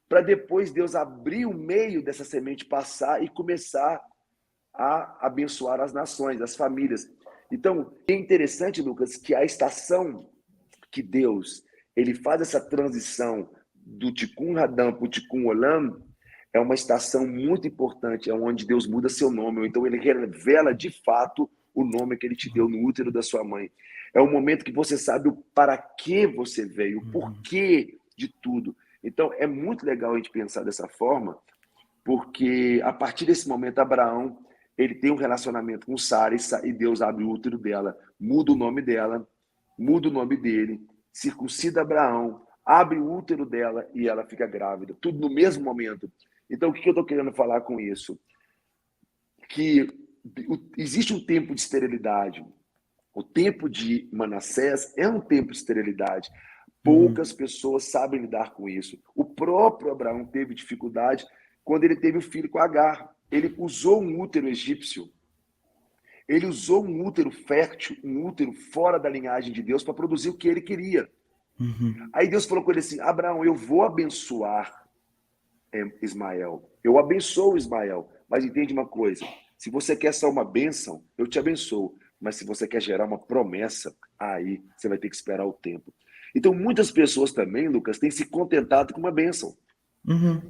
para depois Deus abrir o meio dessa semente passar e começar a abençoar as nações, as famílias. Então, é interessante, Lucas, que a estação que Deus ele faz essa transição do Tikkun Hadam para o Tikkun Olam é uma estação muito importante, é onde Deus muda seu nome, ou então ele revela de fato o nome que ele te deu no útero da sua mãe. É o momento que você sabe o para que você veio, o porquê de tudo. Então, é muito legal a gente pensar dessa forma, porque a partir desse momento, Abraão ele tem um relacionamento com Sara e Deus abre o útero dela, muda o nome dela, muda o nome dele, circuncida Abraão, abre o útero dela e ela fica grávida, tudo no mesmo momento. Então, o que eu estou querendo falar com isso? Que existe um tempo de esterilidade. O tempo de Manassés é um tempo de esterilidade. Poucas Uhum. pessoas sabem lidar com isso. O próprio Abraão teve dificuldade quando ele teve o filho com Agar. Ele usou um útero egípcio. Ele usou um útero fértil, um útero fora da linhagem de Deus para produzir o que ele queria. Uhum. Aí Deus falou com ele assim: Abraão, eu vou abençoar Ismael. Eu abençoo Ismael. Mas entende uma coisa: se você quer só uma bênção, eu te abençoo. Mas se você quer gerar uma promessa, aí você vai ter que esperar o tempo. Então, muitas pessoas também, Lucas, têm se contentado com uma bênção. Uhum.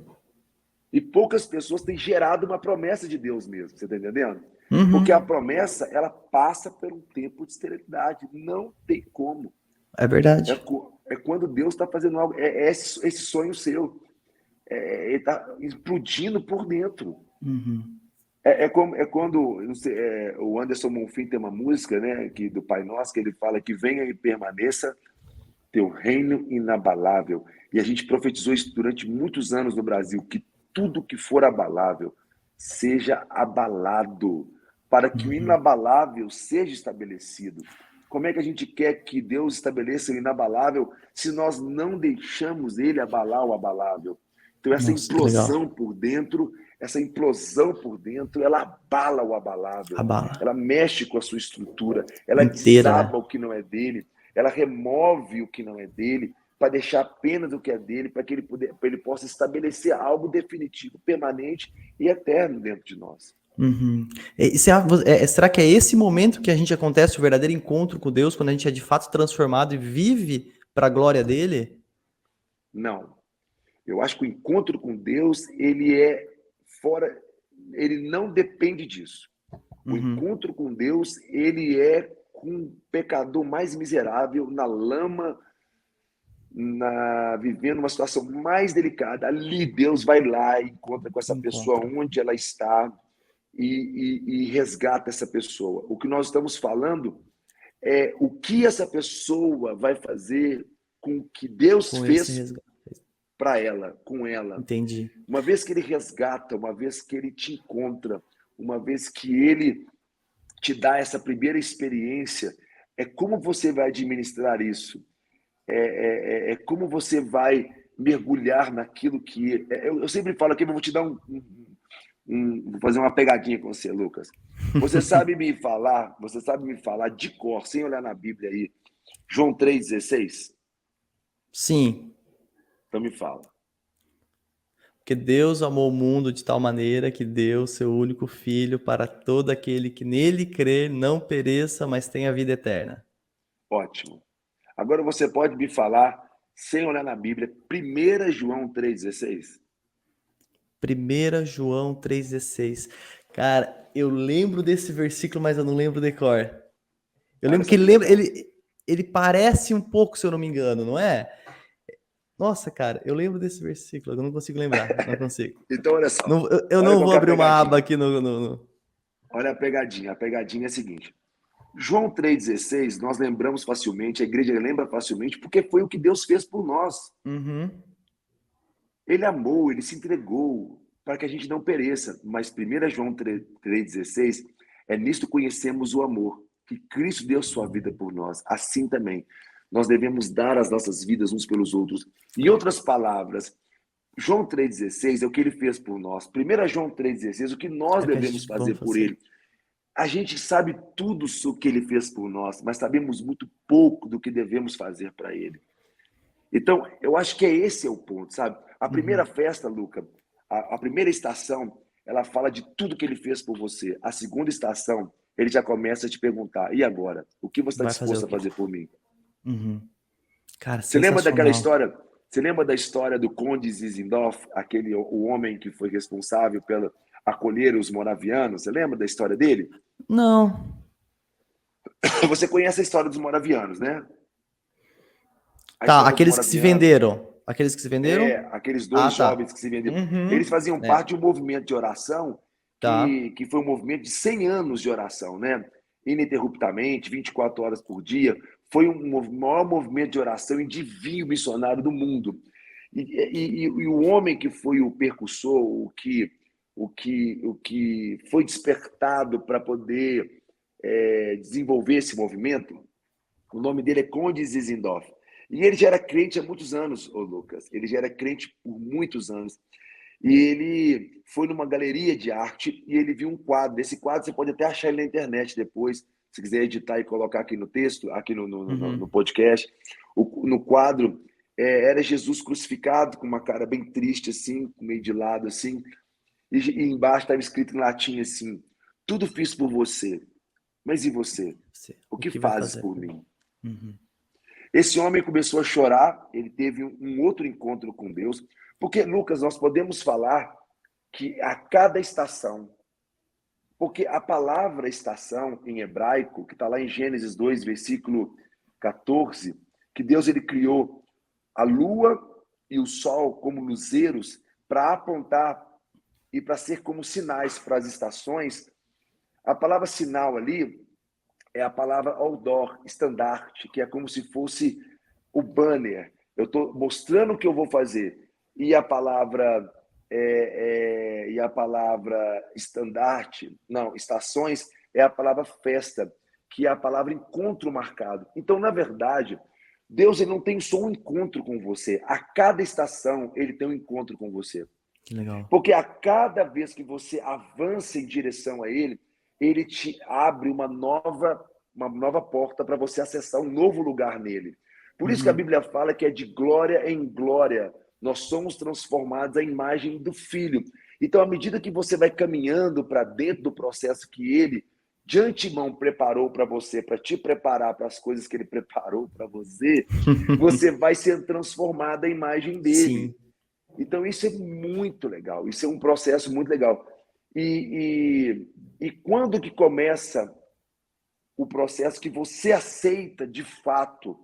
E poucas pessoas têm gerado uma promessa de Deus mesmo. Você está entendendo? Porque a Uhum. promessa, ela passa por um tempo de esterilidade. Não tem como. É verdade. É quando Deus está fazendo algo. É esse sonho seu. Ele está explodindo por dentro. Uhum. É quando não sei, o Anderson Monfim tem uma música, né, do Pai Nosso, que ele fala que venha e permaneça teu reino inabalável. E a gente profetizou isso durante muitos anos no Brasil, que tudo que for abalável seja abalado, para que o inabalável seja estabelecido. Como é que a gente quer que Deus estabeleça o inabalável se nós não deixamos ele abalar o abalável? Então, Nossa, que legal. essa implosão por dentro, ela abala o abalável, A bala ela mexe com a sua estrutura, ela inteira, desaba né? o que não é dele, ela remove o que não é dele, para deixar apenas o que é dele, para que ele possa estabelecer algo definitivo, permanente e eterno dentro de nós. Uhum. Será que é esse momento que a gente acontece o verdadeiro encontro com Deus, quando a gente é de fato transformado e vive para a glória dele? Não. Eu acho que o encontro com Deus, ele é fora, ele não depende disso. O Uhum. encontro com Deus, ele é com o pecador mais miserável, na lama, vivendo uma situação mais delicada. Ali Deus vai lá e encontra com essa pessoa Encontra. onde ela está e resgata essa pessoa. O que nós estamos falando é o que essa pessoa vai fazer com o que Deus Com esse fez resgate. para ela, com ela. Entendi. Uma vez que ele resgata, uma vez que ele te encontra, uma vez que ele te dá essa primeira experiência, é como você vai administrar isso, é como você vai mergulhar naquilo que... Eu sempre falo aqui, eu vou te dar vou fazer uma pegadinha com você, Lucas. Você sabe me falar de cor, sem olhar na Bíblia aí, João 3,16? Sim, Então me fala. porque Deus amou o mundo de tal maneira que deu seu único filho para todo aquele que nele crer não pereça, mas tenha vida eterna. Ótimo. Agora você pode me falar, sem olhar na Bíblia, 1 João 3,16? 1 João 3,16. Cara, eu lembro desse versículo, mas eu não lembro de cor. Eu Olha lembro que só que legal. ele parece um pouco, se eu não me engano, não é? Nossa, cara, eu lembro desse versículo, eu não consigo lembrar, não consigo. Então, olha só. Não, eu Olha não qual vou que é a abrir uma aba pegadinha. aqui no... Olha a pegadinha. A pegadinha é a seguinte. João 3,16, nós lembramos facilmente, a igreja lembra facilmente, porque foi o que Deus fez por nós. Uhum. Ele amou, ele se entregou para que a gente não pereça. Mas 1 João 3,16, é nisto conhecemos o amor, que Cristo deu sua vida por nós. Assim também, nós devemos dar as nossas vidas uns pelos outros. Em outras palavras, João 3,16 é o que ele fez por nós. 1 João 3,16, o que nós É o que a devemos gente fazer vamos por fazer. ele. A gente sabe tudo o que ele fez por nós, mas sabemos muito pouco do que devemos fazer para ele. Então, eu acho que esse é o ponto, sabe? A primeira Uhum. festa, Luca, a primeira estação, ela fala de tudo que ele fez por você. A segunda estação, ele já começa a te perguntar: e agora? O que você está Vai fazer o disposto a quê? fazer por mim? Uhum. Cara, Você lembra daquela sensacional. história? Você lembra da história do Conde Zinzendorf, o homem que foi responsável pelo acolher os moravianos? Você lembra da história dele? Não. Você conhece a história dos moravianos, né? A Tá, história dos aqueles que se moravianos, venderam. Aqueles que se venderam? aqueles Ah, dois jovens tá. que se venderam, eles Uhum. faziam É, parte de um movimento de oração tá. que foi um movimento de 100 anos de oração, né? Ininterruptamente, 24 horas por dia. Foi o maior movimento de oração e de envio missionário do mundo. E o homem que foi o percussor, o que foi despertado para poder desenvolver esse movimento, o nome dele é Conde Zinzendorf. E ele já era crente há muitos anos, ô Lucas. Ele já era crente por muitos anos. E ele foi numa galeria de arte e ele viu um quadro. Esse quadro você pode até achar ele na internet depois, se quiser editar e colocar aqui no texto, aqui no Uhum. podcast. No quadro era Jesus crucificado com uma cara bem triste, assim, meio de lado, assim. E embaixo estava escrito em latim assim: tudo fiz por você, mas e você? O O que que vai fazes fazer por por mim? mim? Uhum. Esse homem começou a chorar, ele teve um outro encontro com Deus, porque, Lucas, nós podemos falar que a cada estação, porque a palavra estação em hebraico, que está lá em Gênesis 2, versículo 14, que Deus ele criou a lua e o sol como luzeiros para apontar e para ser como sinais para as estações. A palavra sinal ali é a palavra outdoor, estandarte, que é como se fosse o banner, eu estou mostrando o que eu vou fazer. E a palavra estandarte, não, estações, é a palavra festa, que é a palavra encontro marcado. Então, na verdade, Deus ele não tem só um encontro com você. A cada estação, ele tem um encontro com você. Que legal. Porque a cada vez que você avança em direção a ele, ele te abre uma nova porta para você acessar um novo lugar nele. Por isso que a Bíblia fala que é de glória em glória. Nós somos transformados à imagem do Filho. Então, à medida que você vai caminhando para dentro do processo que ele, de antemão, preparou para você, para te preparar para as coisas que ele preparou para você, você vai ser transformado à imagem dele. Sim. Então, isso é muito legal. Isso é um processo muito legal. E quando que começa o processo que você aceita, de fato,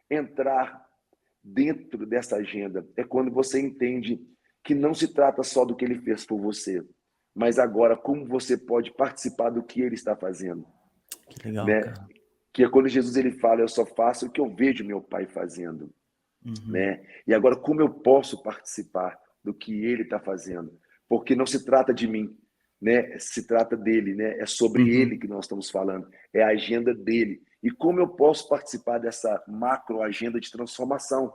entrar dentro dessa agenda? É quando você entende que não se trata só do que ele fez por você, mas agora como você pode participar do que ele está fazendo, Que legal, né? cara. Que é quando Jesus ele fala, eu só faço o que eu vejo meu pai fazendo, né? E agora como eu posso participar do que ele está fazendo? Porque não se trata de mim, né? Se trata dele, né? É sobre ele que nós estamos falando, é a agenda dele. E como eu posso participar dessa macro agenda de transformação?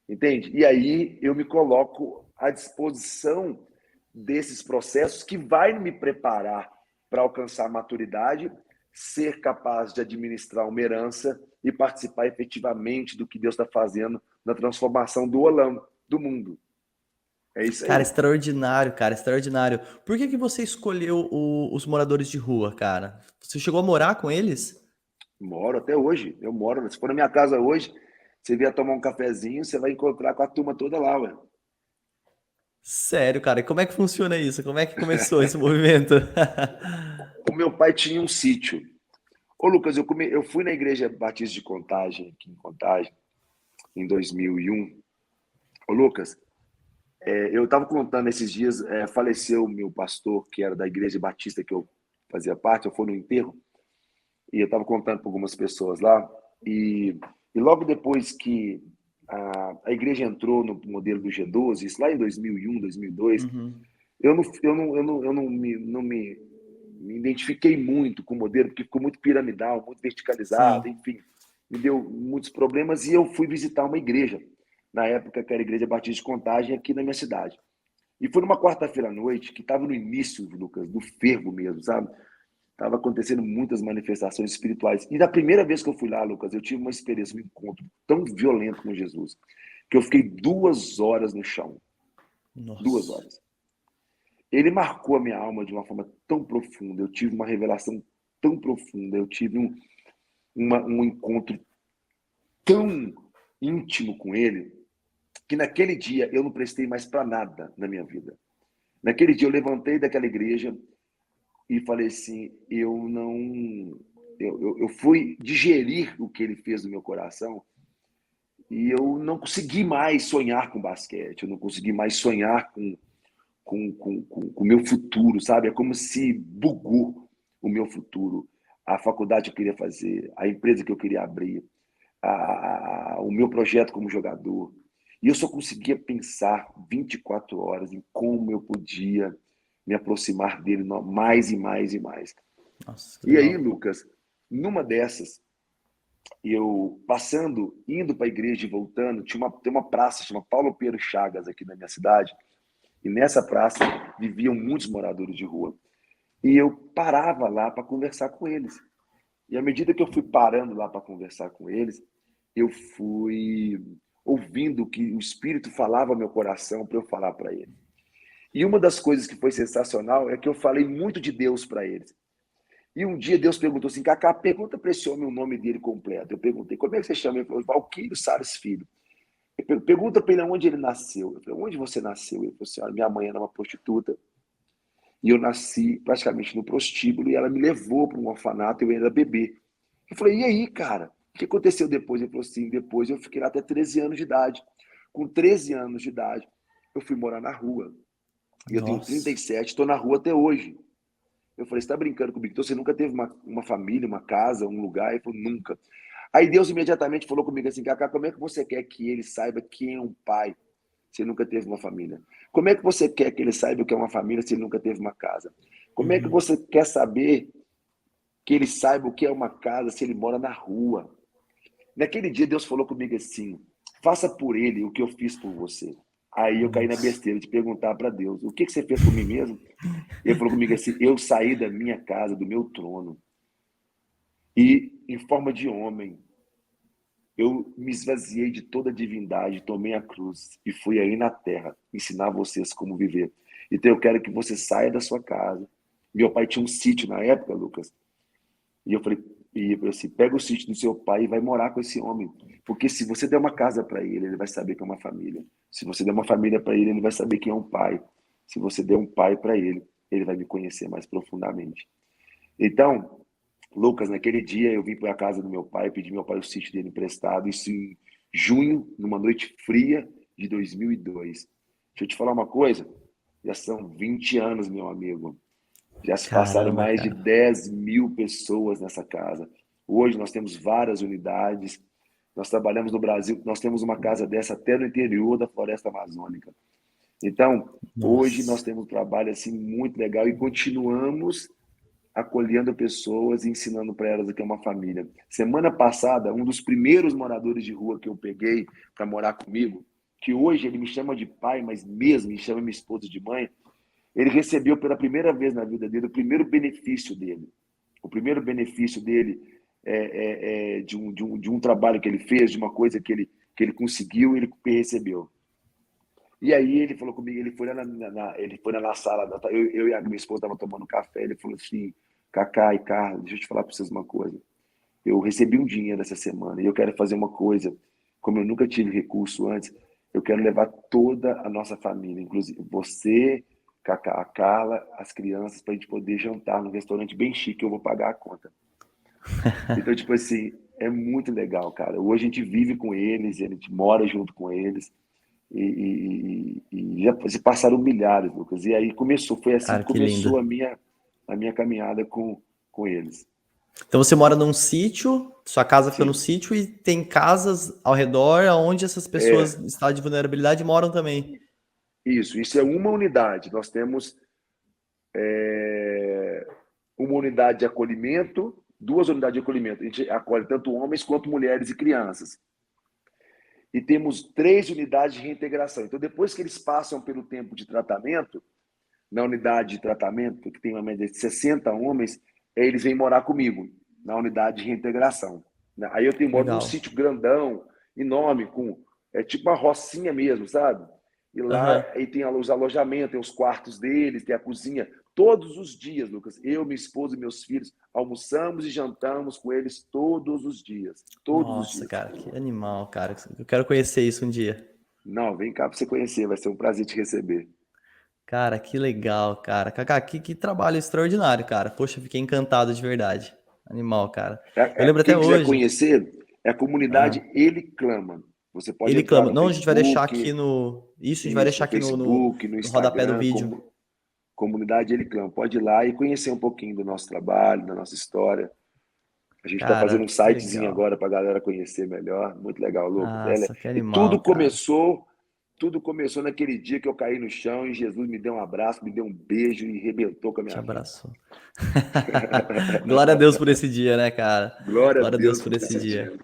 Entende? E aí eu me coloco à disposição desses processos que vai me preparar para alcançar a maturidade, ser capaz de administrar uma herança e participar efetivamente do que Deus está fazendo na transformação do Olam, do mundo. É isso Cara, aí. extraordinário, cara, extraordinário. Por que que você escolheu os moradores de rua, cara? Você chegou a morar com eles? Moro até hoje. Eu moro. Se for na minha casa hoje, você vier tomar um cafezinho, você vai encontrar com a turma toda lá, ué. Sério, cara, e como é que funciona isso? Como é que começou esse movimento? O meu pai tinha um sítio. Ô, Lucas, eu fui na Igreja Batista de Contagem, aqui em Contagem, em 2001. Ô, Lucas, eu estava contando esses dias, faleceu o meu pastor, que era da Igreja Batista que eu fazia parte, eu fui no enterro, e eu estava contando para algumas pessoas lá, e logo depois que a igreja entrou no modelo do G12, isso lá em 2001, 2002, Uhum. eu não me identifiquei muito com o modelo, porque ficou muito piramidal, muito verticalizado, Sim. enfim, me deu muitos problemas, e eu fui visitar uma igreja, na época que era a Igreja Batista de Contagem, aqui na minha cidade. E foi numa quarta-feira à noite, que estava no início, Lucas, do fervo mesmo, sabe? Tava acontecendo muitas manifestações espirituais. E da primeira vez que eu fui lá, Lucas, eu tive uma experiência, um encontro tão violento com Jesus, que eu fiquei 2 horas no chão. Duas Nossa. horas. Ele marcou a minha alma de uma forma tão profunda. Eu tive uma revelação tão profunda. Eu tive um encontro tão íntimo com ele, que naquele dia eu não prestei mais para nada na minha vida. Naquele dia eu levantei daquela igreja e falei assim, eu fui digerir o que ele fez no meu coração e eu não consegui mais sonhar com basquete, eu não consegui mais sonhar com o meu futuro, sabe? É como se bugou o meu futuro, a faculdade que eu queria fazer, a empresa que eu queria abrir, o meu projeto como jogador. E eu só conseguia pensar 24 horas em como eu podia me aproximar dele mais e mais e mais. Nossa, que E aí, legal. Lucas, numa dessas, eu passando, indo para a igreja e voltando, tem uma praça chama Paulo Pedro Chagas aqui na minha cidade, e nessa praça viviam muitos moradores de rua. E eu parava lá para conversar com eles. E à medida que eu fui parando lá para conversar com eles, eu fui ouvindo o que o Espírito falava ao meu coração para eu falar para ele. E uma das coisas que foi sensacional é que eu falei muito de Deus para eles. E um dia Deus perguntou assim, Cacá, pergunta para esse homem o nome dele completo. Eu perguntei, como é que você chama? Ele falou, Valquírio Salles Filho. Pergunta para ele onde ele nasceu. Eu falei, onde você nasceu? Ele falou assim, olha, minha mãe era uma prostituta e eu nasci praticamente no prostíbulo e ela me levou para um orfanato e eu era bebê. Eu falei, e aí, cara? O que aconteceu depois? Ele falou assim, depois eu fiquei lá até 13 anos de idade. Com 13 anos de idade, eu fui morar na rua. E eu tenho Nossa. 37, estou na rua até hoje. Eu falei, você está brincando comigo? Então você nunca teve uma família, uma casa, um lugar? Ele falou, nunca. Aí Deus imediatamente falou comigo assim, Cacá, como é que você quer que ele saiba quem é um pai se ele nunca teve uma família? Como é que você quer que ele saiba o que é uma família se ele nunca teve uma casa? Como é que Uhum. você quer saber que ele saiba o que é uma casa se ele mora na rua? Naquele dia Deus falou comigo assim, faça por ele o que eu fiz por você. Aí eu caí na Nossa. besteira de perguntar para Deus, o que você fez por mim mesmo? Ele falou comigo assim, eu saí da minha casa, do meu trono, e em forma de homem, eu me esvaziei de toda a divindade, tomei a cruz e fui aí na terra ensinar vocês como viver. Então eu quero que você saia da sua casa. Meu pai tinha um sítio na época, Lucas, e eu falei assim, pega o sítio do seu pai e vai morar com esse homem. Porque se você der uma casa para ele, ele vai saber que é uma família. Se você der uma família para ele, ele vai saber que é um pai. Se você der um pai para ele vai me conhecer mais profundamente. Então, Lucas, naquele dia eu vim para a casa do meu pai, pedi meu pai o sítio dele emprestado, isso em junho, numa noite fria de 2002. Deixa eu te falar uma coisa, já são 20 anos, meu amigo. Já se passaram Caramba, mais de cara. 10 mil pessoas nessa casa. Hoje nós temos várias unidades, nós trabalhamos no Brasil, nós temos uma casa dessa até no interior da floresta amazônica. Então, hoje nós Nossa. temos um trabalho assim muito legal e continuamos acolhendo pessoas e ensinando para elas o que é uma família. Semana passada, um dos primeiros moradores de rua que eu peguei para morar comigo, que hoje ele me chama de pai, mas mesmo me chama minha esposa de mãe, ele recebeu pela primeira vez na vida dele o primeiro benefício dele. O primeiro benefício dele de um trabalho que ele fez, de uma coisa que ele conseguiu, ele recebeu. E aí ele falou comigo, ele foi lá ele foi lá na sala, eu e a minha esposa estavam tomando café, ele falou assim, Cacá e Carlos, deixa eu te falar para vocês uma coisa. Eu recebi um dinheiro essa semana e eu quero fazer uma coisa, como eu nunca tive recurso antes, eu quero levar toda a nossa família, inclusive você, Cacá, a Carla, as crianças, para a gente poder jantar num restaurante bem chique, eu vou pagar a conta. Então, tipo assim, é muito legal, cara. Hoje a gente vive com eles, a gente mora junto com eles. E já se passaram milhares, Lucas. E aí foi assim que Cara, que lindo. começou a minha caminhada com eles. Então você mora num sítio, sua casa fica no Sim, sítio e tem casas ao redor onde essas pessoas é em estado de vulnerabilidade moram também. isso é uma unidade. Nós temos uma unidade de acolhimento, duas unidades de acolhimento. A gente acolhe tanto homens quanto mulheres e crianças. E temos três unidades de reintegração. Então, depois que eles passam pelo tempo de tratamento, na unidade de tratamento, que tem uma média de 60 homens, eles vêm morar comigo, na unidade de reintegração. Aí moro num Legal. sítio grandão, enorme, é tipo uma rocinha mesmo, sabe? E lá Aham. aí tem os alojamentos, tem os quartos deles, tem a cozinha. Todos os dias, Lucas, eu, minha esposa e meus filhos almoçamos e jantamos com eles todos os dias. Todos os Nossa, dias. cara, que animal, cara. Eu quero conhecer isso um dia. Não, vem cá para você conhecer, vai ser um prazer te receber. Cara, que legal, cara. Kaká, que trabalho extraordinário, cara. Poxa, fiquei encantado de verdade. Animal, cara. Eu lembro até Quem quiser hoje. conhecer, é a comunidade Aham. Ele Clama. Você pode Ele entrar clama. no Não, a gente vai deixar aqui Facebook, no. Isso, a gente vai isso, deixar no aqui no, Facebook, no no rodapé do Instagram, vídeo. comunidade Ele Clama. Pode ir lá e conhecer um pouquinho do nosso trabalho, da nossa história. A gente está fazendo um Cara, que sitezinho legal. agora para a galera conhecer melhor. Muito legal, Lucas. Nossa, que E animal, cara. tudo começou naquele dia que eu caí no chão e Jesus me deu um abraço, me deu um beijo e arrebentou com a Te minha vida. abraçou. Glória a Deus por esse dia, né, cara? Glória a Glória a Deus Deus por por esse esse dia. dia.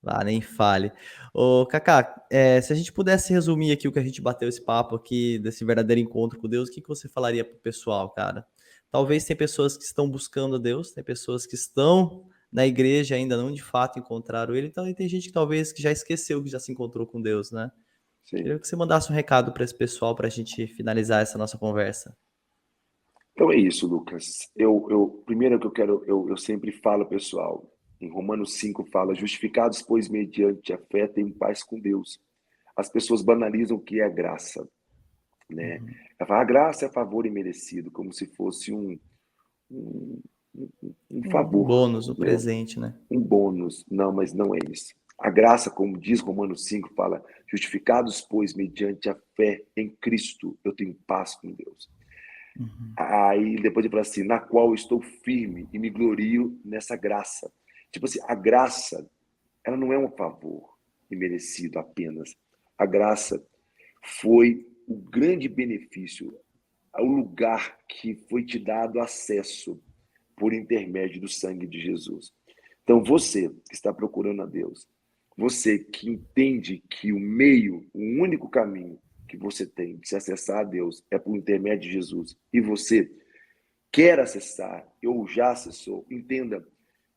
Ah, nem fale. Ô, Kaká, se a gente pudesse resumir aqui o que a gente bateu esse papo aqui, desse verdadeiro encontro com Deus, o que que você falaria pro pessoal, cara? Talvez tem pessoas que estão buscando a Deus, tem pessoas que estão na igreja ainda não de fato encontraram ele, então e tem gente que talvez que já esqueceu que já se encontrou com Deus, né? Sim. Queria que você mandasse um recado para esse pessoal para a gente finalizar essa nossa conversa. Então é isso, Lucas. Primeiro que eu sempre falo, pessoal, em Romanos 5 fala, justificados, pois, mediante a fé, tem paz com Deus. As pessoas banalizam o que é graça, né? Uhum. Ela fala, a graça é favor imerecido, como se fosse um, um Um favor, bônus, um né? presente, né? Um bônus. Não, mas não é isso. A graça, como diz Romanos 5 fala, justificados, pois, mediante a fé em Cristo, eu tenho paz com Deus. Uhum. Aí depois ele fala assim, na qual estou firme e me glorio nessa graça. Tipo assim, a graça, ela não é um favor imerecido apenas. A graça foi o grande benefício, ao lugar que foi te dado acesso por intermédio do sangue de Jesus. Então, você que está procurando a Deus, você que entende que o meio, o único caminho que você tem de se acessar a Deus é por intermédio de Jesus, e você quer acessar ou já acessou, entenda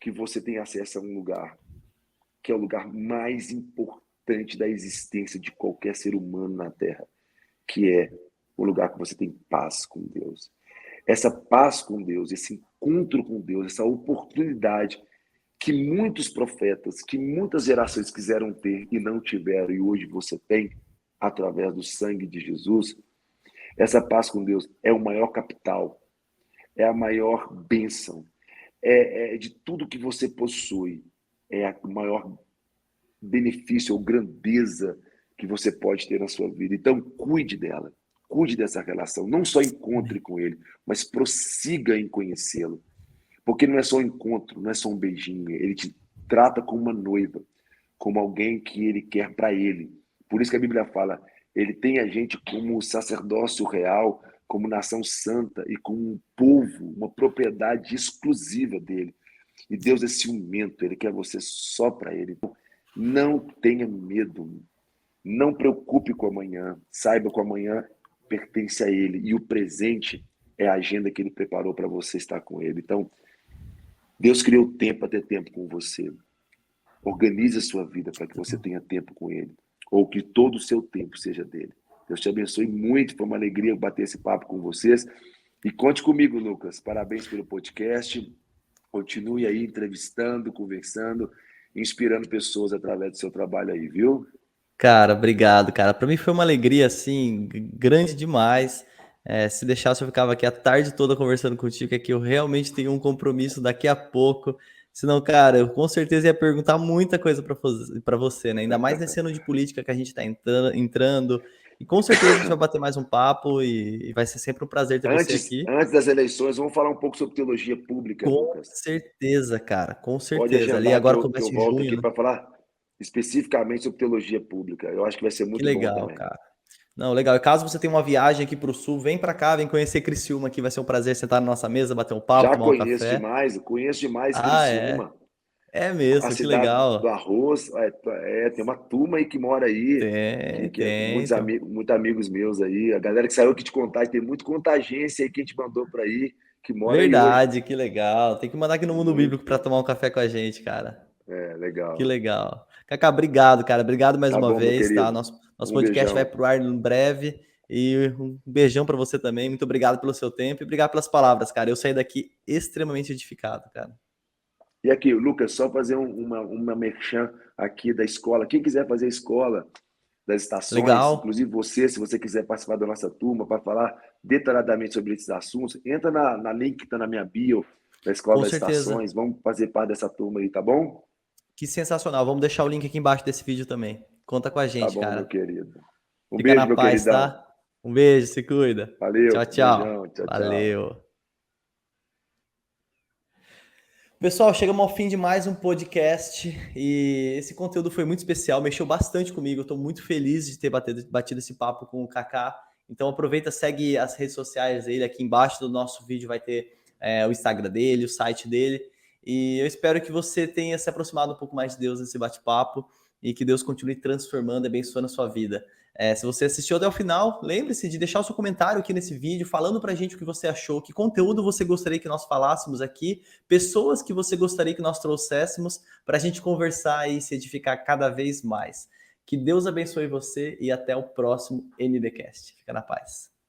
que você tem acesso a um lugar que é o lugar mais importante da existência de qualquer ser humano na Terra, que é o lugar que você tem paz com Deus. Essa paz com Deus, esse encontro com Deus, essa oportunidade que muitos profetas, que muitas gerações quiseram ter e não tiveram, e hoje você tem, através do sangue de Jesus, essa paz com Deus é o maior capital, é a maior bênção, é de tudo que você possui, é o maior benefício ou grandeza que você pode ter na sua vida. Então, cuide dela, cuide dessa relação. Não só encontre com ele, mas prossiga em conhecê-lo. Porque não é só um encontro, não é só um beijinho. Ele te trata como uma noiva, como alguém que ele quer para ele. Por isso que a Bíblia fala, ele tem a gente como sacerdócio real, como nação santa e como um povo, uma propriedade exclusiva dele. E Deus é ciumento, ele quer você só para ele. Então, não tenha medo, não preocupe com amanhã, saiba que o amanhã pertence a ele e o presente é a agenda que ele preparou para você estar com ele. Então, Deus criou tempo para ter tempo com você. Organize a sua vida para que você tenha tempo com ele, ou que todo o seu tempo seja dele. Deus te abençoe muito, foi uma alegria bater esse papo com vocês. E conte comigo, Lucas. Parabéns pelo podcast. Continue aí entrevistando, conversando, inspirando pessoas através do seu trabalho aí, viu? Cara, obrigado, cara. Para mim foi uma alegria, assim, grande demais. Se deixasse, eu ficava aqui a tarde toda conversando contigo, que aqui eu realmente tenho um compromisso daqui a pouco. Senão, cara, eu com certeza ia perguntar muita coisa para você, né? Ainda mais nesse ano de política que a gente está entrando. E com certeza a gente vai bater mais um papo e vai ser sempre um prazer ter você aqui. Antes das eleições, vamos falar um pouco sobre teologia pública, Com Lucas. certeza, cara, com Pode certeza. Ali agendar agora que eu começa em volto junho, aqui né? para falar especificamente sobre teologia pública. Eu acho que vai ser Que muito bom legal, também. cara. Não, legal. E caso você tenha uma viagem aqui para o sul, vem para cá, vem conhecer Criciúma aqui. Vai ser um prazer sentar na nossa mesa, bater um papo, Já tomar um café. conheço demais Ah, é. Criciúma, É a mesmo, que cidade do legal. arroz. Tem uma turma aí que mora aí, Tem, que é tem, tem. muitos amigos meus aí. A galera que saiu aqui de Contagem, tem muito Contagência aí que a gente mandou para aí, que mora aí hoje. Verdade, que legal. Tem que mandar aqui no Mundo Bíblico para Muito, tomar um café com a gente, cara. Que legal. legal. Cacá, obrigado, cara. Obrigado mais Tá uma bom, meu vez, tá? querido. Nosso Um podcast vai beijão. pro ar em breve. E um beijão para você também. Muito obrigado pelo seu tempo e obrigado pelas palavras, cara. Eu saí daqui extremamente edificado, cara. E aqui, Lucas, só fazer uma merchan aqui da escola. Quem quiser fazer a escola das estações, Legal, inclusive você, se você quiser participar da nossa turma para falar detalhadamente sobre esses assuntos, entra na link que está na minha bio da Escola com das certeza. Estações. Vamos fazer parte dessa turma aí, tá bom? Que sensacional. Vamos deixar o link aqui embaixo desse vídeo também. Conta com a Tá gente, bom, meu cara. querido. Um Fica na beijo, meu paz, queridão. tá? Um beijo, se cuida. Valeu, Tchau, tchau. beijão, tchau, tchau. Valeu. Pessoal, chegamos ao fim de mais um podcast e esse conteúdo foi muito especial, mexeu bastante comigo. Eu estou muito feliz de ter batido esse papo com o Kaká. Então aproveita, segue as redes sociais dele. Aqui embaixo do nosso vídeo vai ter o Instagram dele, o site dele. E eu espero que você tenha se aproximado um pouco mais de Deus nesse bate-papo e que Deus continue transformando e abençoando a sua vida. Se você assistiu até o final, lembre-se de deixar o seu comentário aqui nesse vídeo, falando pra gente o que você achou, que conteúdo você gostaria que nós falássemos aqui, pessoas que você gostaria que nós trouxéssemos para a gente conversar e se edificar cada vez mais. Que Deus abençoe você e até o próximo MBcast. Fica na paz.